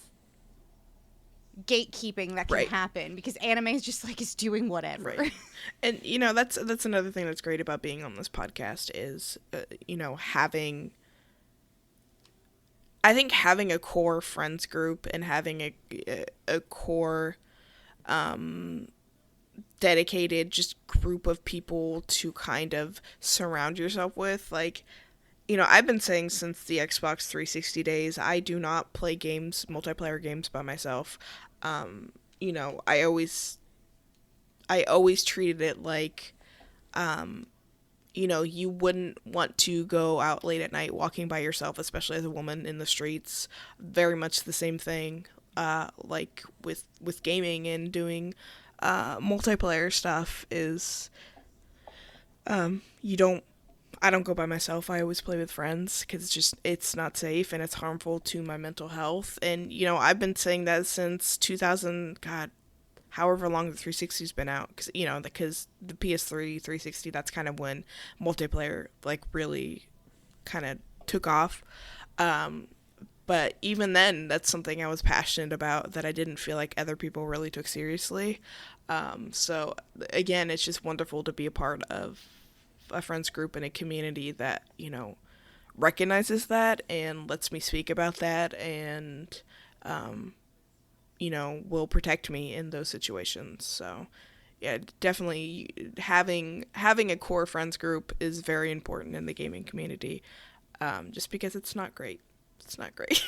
gatekeeping that can Right. happen, because anime is just like is doing whatever. Right. And, you know, that's another thing that's great about being on this podcast is, you know, having a core friends group, and having a core dedicated just group of people to kind of surround yourself with. Like, you know, I've been saying since the Xbox 360 days, I do not play multiplayer games by myself. You know, I always treated it like, you know, you wouldn't want to go out late at night walking by yourself, especially as a woman in the streets. Very much the same thing, like with gaming and doing multiplayer stuff is, I don't go by myself. I always play with friends, because it's not safe, and it's harmful to my mental health. And, you know, I've been saying that since 2000, God, however long the 360's been out, because, you know, because the PS3, 360, that's kind of when multiplayer, like, really kind of took off. But even then, that's something I was passionate about that I didn't feel like other people really took seriously. So, again, it's just wonderful to be a part of a friends group and a community that, you know, recognizes that and lets me speak about that, and, you know, will protect me in those situations. So, yeah, definitely having a core friends group is very important in the gaming community, just because it's not great. It's not great.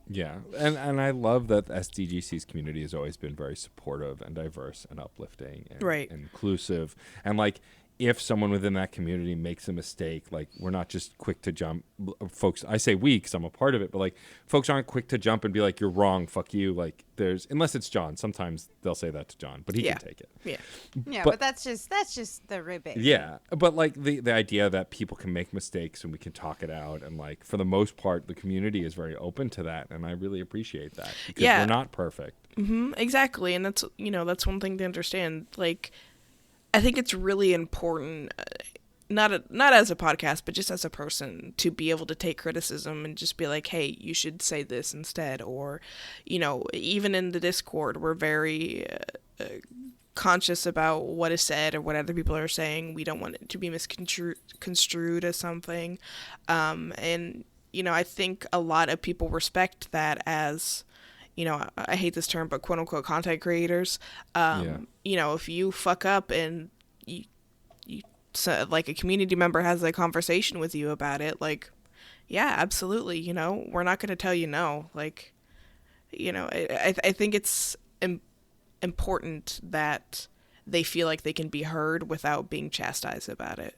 Yeah, and I love that SDGC's community has always been very supportive and diverse and uplifting and, Right. and inclusive. And, like, if someone within that community makes a mistake, like we're not just quick to jump. Folks, I say we because I'm a part of it, but like folks aren't quick to jump and be like, you're wrong, fuck you. Like unless it's John, sometimes they'll say that to John, but he can take it. Yeah. Yeah, but that's just the ribbon. Yeah, but like the idea that people can make mistakes and we can talk it out, and like for the most part, the community is very open to that, and I really appreciate that because we're not perfect. Exactly, and that's that's one thing to understand. Like, I think it's really important, not as a podcast, but just as a person, to be able to take criticism and just be like, hey, you should say this instead. Or, even in the Discord, we're very conscious about what is said or what other people are saying. We don't want it to be misconstrued as something. And, I think a lot of people respect that as, I hate this term, but quote unquote content creators. If you fuck up and so, like a community member has a conversation with you about it, like, yeah, absolutely. We're not going to tell you no. Like, I think it's important that they feel like they can be heard without being chastised about it.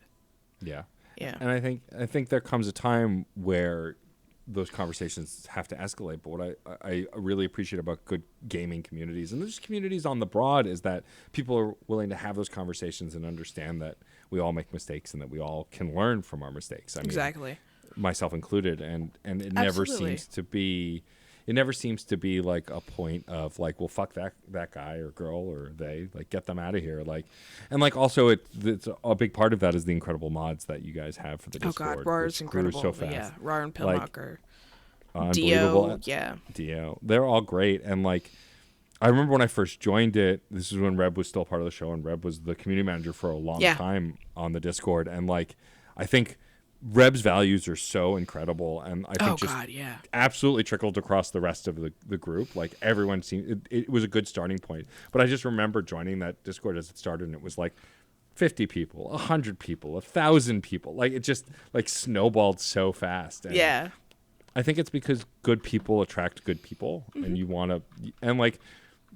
Yeah. Yeah. And I think there comes a time where those conversations have to escalate. But what I really appreciate about good gaming communities, and there's communities on the broad, is that people are willing to have those conversations and understand that we all make mistakes and that we all can learn from our mistakes. I mean, exactly. Myself included. And it Absolutely. never seems to be like a point of like, well, fuck that guy or girl or they, like, get them out of here. Like, and like also it's a big part of that is the incredible mods that you guys have for the Discord. Oh God, RAR is incredible. So fast. Yeah, RAR and Pillock or unbelievable. Dio. They're all great. And like, I remember when I first joined it, this is when Reb was still part of the show, and Reb was the community manager for a long time on the Discord. And like, I think Reb's values are so incredible, and I think absolutely trickled across the rest of the group. Like, everyone seemed it was a good starting point. But I just remember joining that Discord as it started, and it was like 50 people, 100 people, 1,000 people. Like, it just like snowballed so fast. And I think it's because good people attract good people, and you want to, and like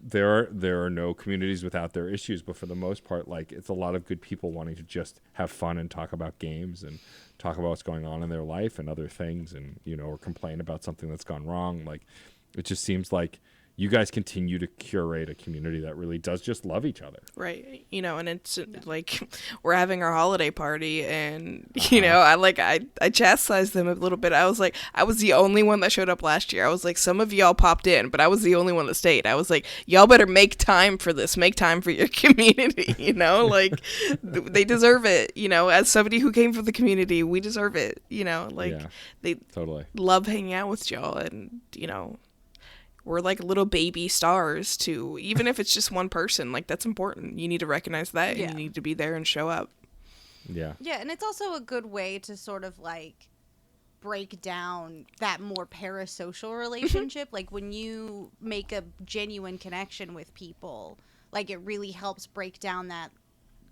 there are no communities without their issues, but for the most part, like, it's a lot of good people wanting to just have fun and talk about games and talk about what's going on in their life and other things, and or complain about something that's gone wrong. Like, it just seems like you guys continue to curate a community that really does just love each other. Right. And it's like we're having our holiday party, and I chastised them a little bit. I was like, I was the only one that showed up last year. I was like, some of y'all popped in, but I was the only one that stayed. I was like, y'all better make time for this. Make time for your community, like they deserve it. As somebody who came from the community, we deserve it. They totally love hanging out with y'all, and we're like little baby stars too. Even if it's just one person, like, that's important. You need to recognize that, and you need to be there and show up. Yeah, and it's also a good way to sort of like break down that more parasocial relationship. Like, when you make a genuine connection with people, like, it really helps break down that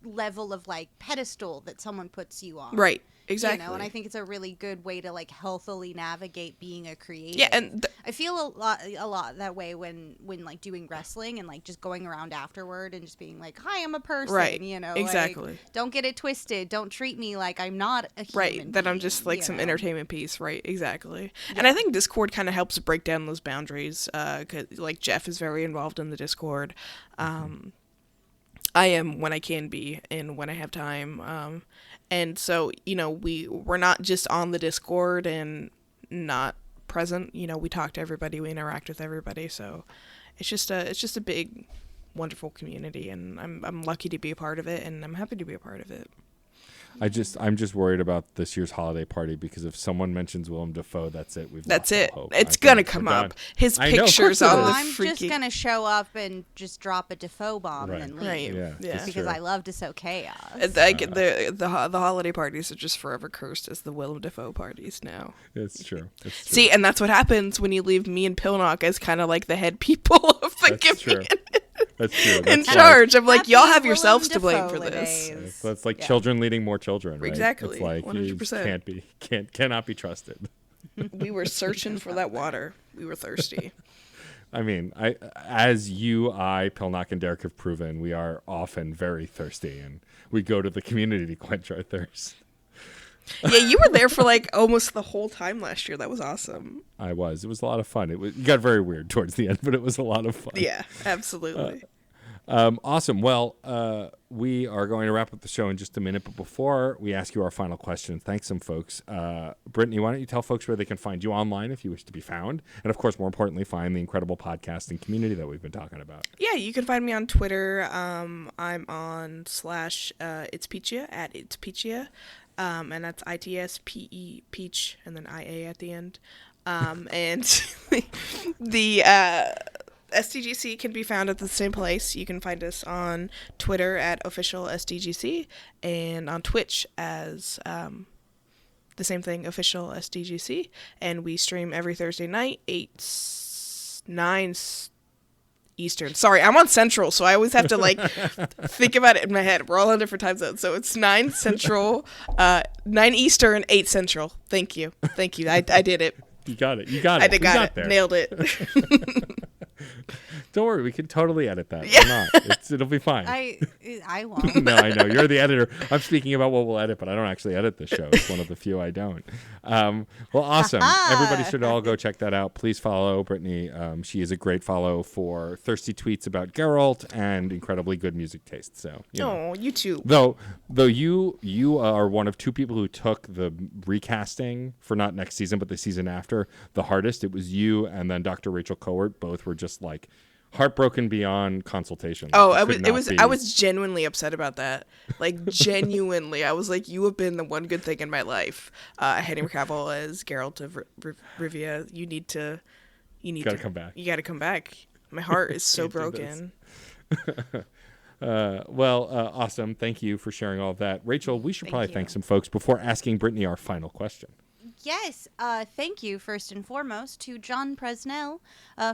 level of like pedestal that someone puts you on. Right. Exactly. And I think it's a really good way to like healthily navigate being a creator. Yeah, and I feel a lot that way when like doing wrestling and like just going around afterward and just being like, "Hi, I'm a person." Right. Exactly. Like, don't get it twisted. Don't treat me like I'm not a human. Right. That I'm just like some entertainment piece. Right. Exactly. Yeah. And I think Discord kind of helps break down those boundaries. 'Cause like Jeff is very involved in the Discord. I am when I can be and when I have time. And so, we're not just on the Discord and not present. We talk to everybody, we interact with everybody. So it's just a big, wonderful community, and I'm lucky to be a part of it, and I'm happy to be a part of it. I'm just worried about this year's holiday party, because if someone mentions Willem Dafoe, that's it. That's it. It's gonna come up. His pictures on the I'm just gonna show up and just drop a Dafoe bomb and then leave. Right. Yeah. Because I love to sow chaos. Like the holiday parties are just forever cursed as the Willem Dafoe parties now. It's true. See, and that's what happens when you leave me and Pilnock as kind of like the head people of the community. That's true. In charge. I'm like, y'all have yourselves to blame for this. So it's like children leading more children, right? Exactly. It's like 100%. Cannot be trusted. We were searching for that water. We were thirsty. I mean, as you, Pilnock, and Derek have proven, we are often very thirsty, and we go to the community to quench our thirst. Yeah, you were there for like almost the whole time last year. That was awesome. I was. It was a lot of fun. It got very weird towards the end, but it was a lot of fun. Yeah, absolutely. Awesome. Well, we are going to wrap up the show in just a minute, but before we ask you our final question, thanks some folks. Brittney, why don't you tell folks where they can find you online if you wish to be found, and of course, more importantly, find the incredible podcasting community that we've been talking about. Yeah, you can find me on Twitter. I'm on /itspeechia at itspeechia, and that's ITSPE peach and then IA at the end. And the SDGC can be found at the same place. You can find us on Twitter at official SDGC and on Twitch as the same thing, official SDGC. And we stream every Thursday night, 9 Eastern. Sorry, I'm on Central, so I always have to like think about it in my head. We're all on different time zones, so it's 9 Central, 9 Eastern, 8 Central. Thank you. I did it. You got it. I got it. There. Nailed it. Don't worry, we can totally edit that. Yeah. We're not. It'll be fine. I won't. No, I know. You're the editor. I'm speaking about what we'll edit, but I don't actually edit the show. It's one of the few I don't. Well, awesome. Everybody should all go check that out. Please follow Brittney. She is a great follow for thirsty tweets about Geralt and incredibly good music taste. So, you too. Though you are one of 2 people who took the recasting for not next season, but the season after the hardest. It was you and then Dr. Rachel Cowart. Both were just like heartbroken beyond consultation. Oh, I was genuinely upset about that. Like genuinely, I was like, you have been the one good thing in my life. Henry Cavill as Geralt of Rivia. You need to come back. You got to come back. My heart is so broken. Awesome. Thank you for sharing all of that. Rachel, we should probably thank some folks before asking Brittney our final question. Yes, thank you first and foremost to John Presnell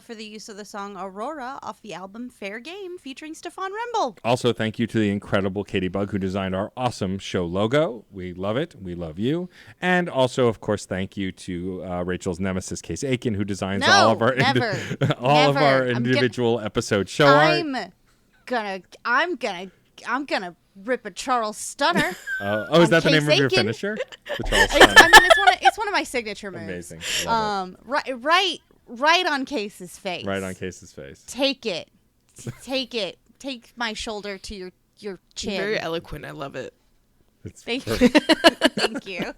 for the use of the song Aurora off the album Fair Game featuring Stefan Remble. Also, thank you to the incredible Katie Bug who designed our awesome show logo. We love it. We love you. And also, of course, thank you to Rachel's nemesis, Case Aiken, who designs all of our individual episode show art. I'm gonna rip a Charles Stunner. Is that the name of your finisher? The Charles Stunner. It's one of my signature moves. Amazing. Right on Case's face. Right on Case's face. Take it. Take my shoulder to your chin. Very eloquent. I love it. Thank you. Thank you.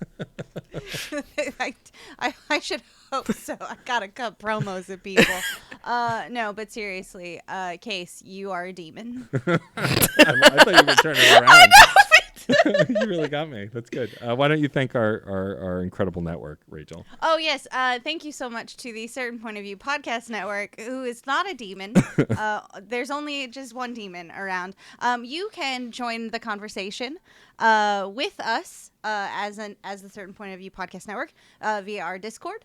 I should hope so. I gotta cut promos of people. No, but seriously, Case, you are a demon. I thought you were turning it around. I know. You really got me. That's good. Why don't you thank our incredible network, Rachel? Oh, yes. Thank you so much to the Certain Point of View podcast network, who is not a demon. There's only just one demon around. You can join the conversation with us as the Certain Point of View podcast network via our Discord.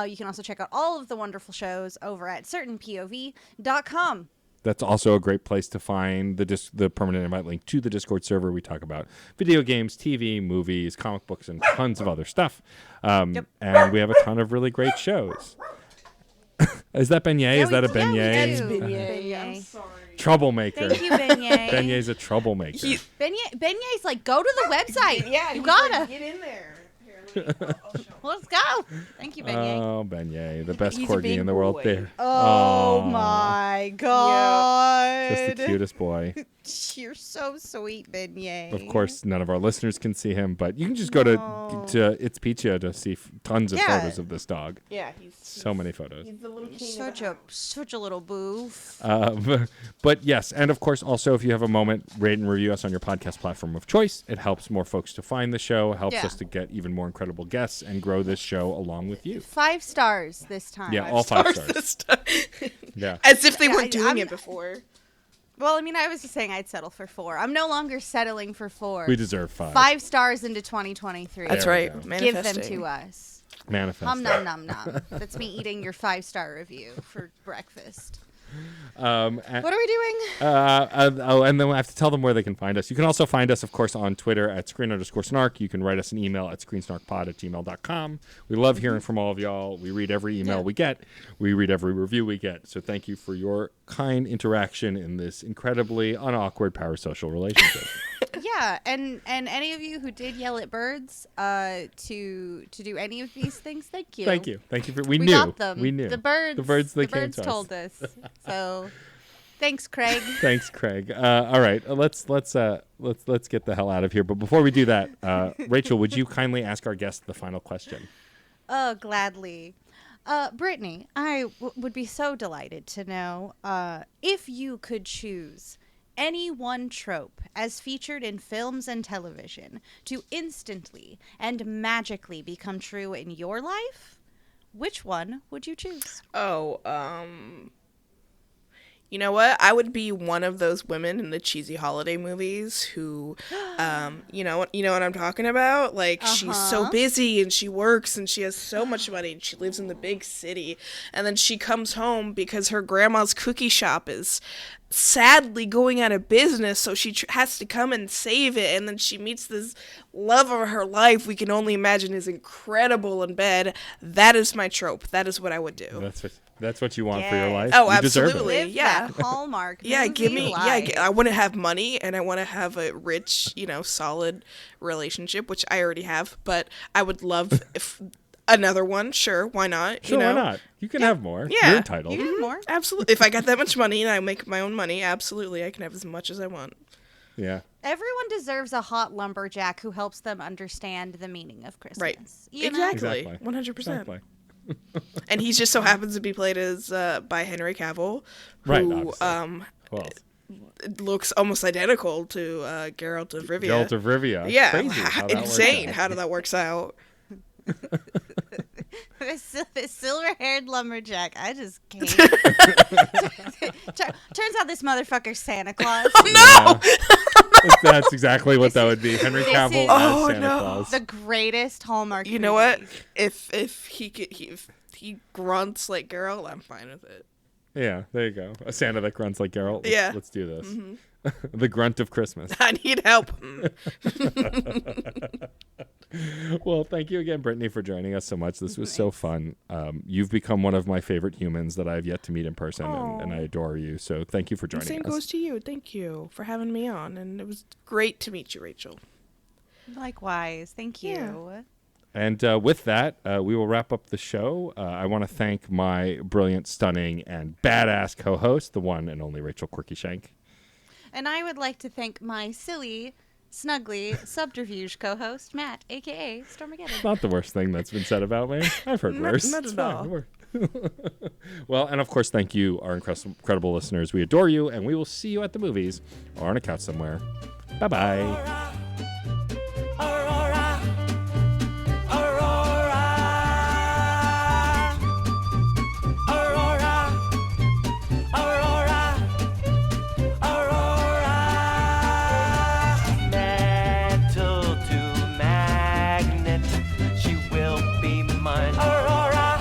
You can also check out all of the wonderful shows over at certainpov.com. That's also a great place to find the permanent invite link to the Discord server. We talk about video games, TV, movies, comic books, and tons of other stuff. And we have a ton of really great shows. Is that beignet? Yeah, is that a yeah, beignet? we do. Beignet. I'm sorry. Troublemaker. Thank you, Beignet. Beignet's a troublemaker. Beignet's like, go to the website. Yeah, you gotta. Like, get in there. Here, I'll show him. Let's go. Thank you, Beignet. Oh, Beignet, the best He's a corgi big in the world. boy. There. Oh my God. Just the cutest boy. You're so sweet, Beignet. Of course, none of our listeners can see him, but you can just go to It's Pizza to see tons of photos of this dog. Yeah, so many photos. He's the little king Such a little boof. But yes, and of course, also if you have a moment, rate and review us on your podcast platform of choice. It helps more folks to find the show, helps us to get even more incredible guests, and grow this show along with you. 5 stars this time. Yeah, all 5 stars. This time. Yeah. As if they weren't doing it before. Well, I mean, I was just saying I'd settle for 4. I'm no longer settling for 4. We deserve 5. 5 stars into 2023. That's right. Give them to us. Manifest. Nom nom nom nom. That's me eating your 5-star review for breakfast. And, What are we doing? and then I have to tell them where they can find us. You can also find us, of course, on Twitter at @screen_snark. You can write us an email at screensnarkpod@gmail.com. We love hearing from all of y'all. We read every email we get. We read every review we get. So thank you for your kind interaction in this incredibly unawkward parasocial relationship. Yeah, and any of you who did yell at birds to do any of these things, thank you. Thank you. We We knew. got them. We knew. The birds they came to told us. us. So, thanks, Craig. Thanks, Craig. All right, let's get the hell out of here. But before we do that, Rachel, would you kindly ask our guest the final question? Oh, gladly. Brittney, I would be so delighted to know if you could choose any one trope as featured in films and television to instantly and magically become true in your life, which one would you choose? You know what? I would be one of those women in the cheesy holiday movies who, you know what I'm talking about? Like, she's so busy and she works and she has so much money and she lives in the big city. And then she comes home because her grandma's cookie shop is sadly going out of business, so she has to come and save it. And then she meets this love of her life we can only imagine is incredible in bed. That is my trope. That is what I would do. That's what you want for your life. Oh, You deserve it. absolutely. Live Yeah. that Hallmark Yeah, give movie me. life. I want to have money and I want to have a rich, solid relationship, which I already have. But I would love if another one. Sure, why not? Sure, why not? You can have more. Yeah. You're entitled. You can have more. Absolutely. If I got that much money and I make my own money, absolutely, I can have as much as I want. Yeah. Everyone deserves a hot lumberjack who helps them understand the meaning of Christmas. Right. You know? Exactly. 100%. Exactly. And he just so happens to be played as by Henry Cavill, who Right, obviously. Who else? looks almost identical to Geralt of Rivia. Geralt of Rivia. Yeah, Crazy how that works insane out. how that works out. This silver-haired lumberjack. I just can't. Turns out this motherfucker's Santa Claus. No! That's exactly what that would be. Henry This Cavill is- as Santa Claus. The greatest Hallmark. You know what? movie. If he grunts like Geralt, I'm fine with it. Yeah, there you go. A Santa that grunts like Geralt. Yeah. Let's do this. The grunt of Christmas. I need help. Well, thank you again, Brittney, for joining us so much. This was so fun. You've become one of my favorite humans that I've yet to meet in person, and I adore you. So thank you for joining Same us. goes to you. Thank you for having me on, and it was great to meet you, Rachel. Likewise. Thank you. Yeah. And with that, we will wrap up the show. I want to thank my brilliant, stunning, and badass co-host, the one and only Rachel Quirky Shank. And I would like to thank my silly, snuggly subterfuge co-host, Matt, a.k.a. Stormageddon. Not the worst thing that's been said about me. I've heard worse. not It's at fine. all. We're- Well, and of course, thank you, our incredible listeners. We adore you, and we will see you at the movies or on a couch somewhere. Bye-bye. Aurora, Aurora, Aurora, Aurora, Aurora. Metal to magnet, she will be mine. Aurora.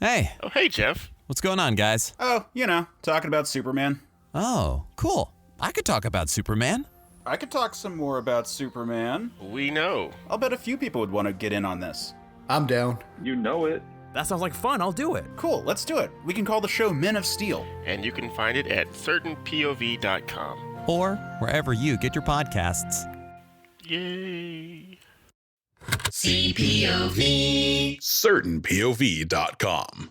Hey, Oh, hey, Jeff. what's going on, guys? Oh, talking about Superman. Oh, cool. I could talk about Superman. I could talk some more about Superman. We know. I'll bet a few people would want to get in on this. I'm down. You know it. That sounds like fun. I'll do it. Cool, let's do it. We can call the show Men of Steel. And you can find it at certainpov.com. Or wherever you get your podcasts. Yay. CertainPOV.com.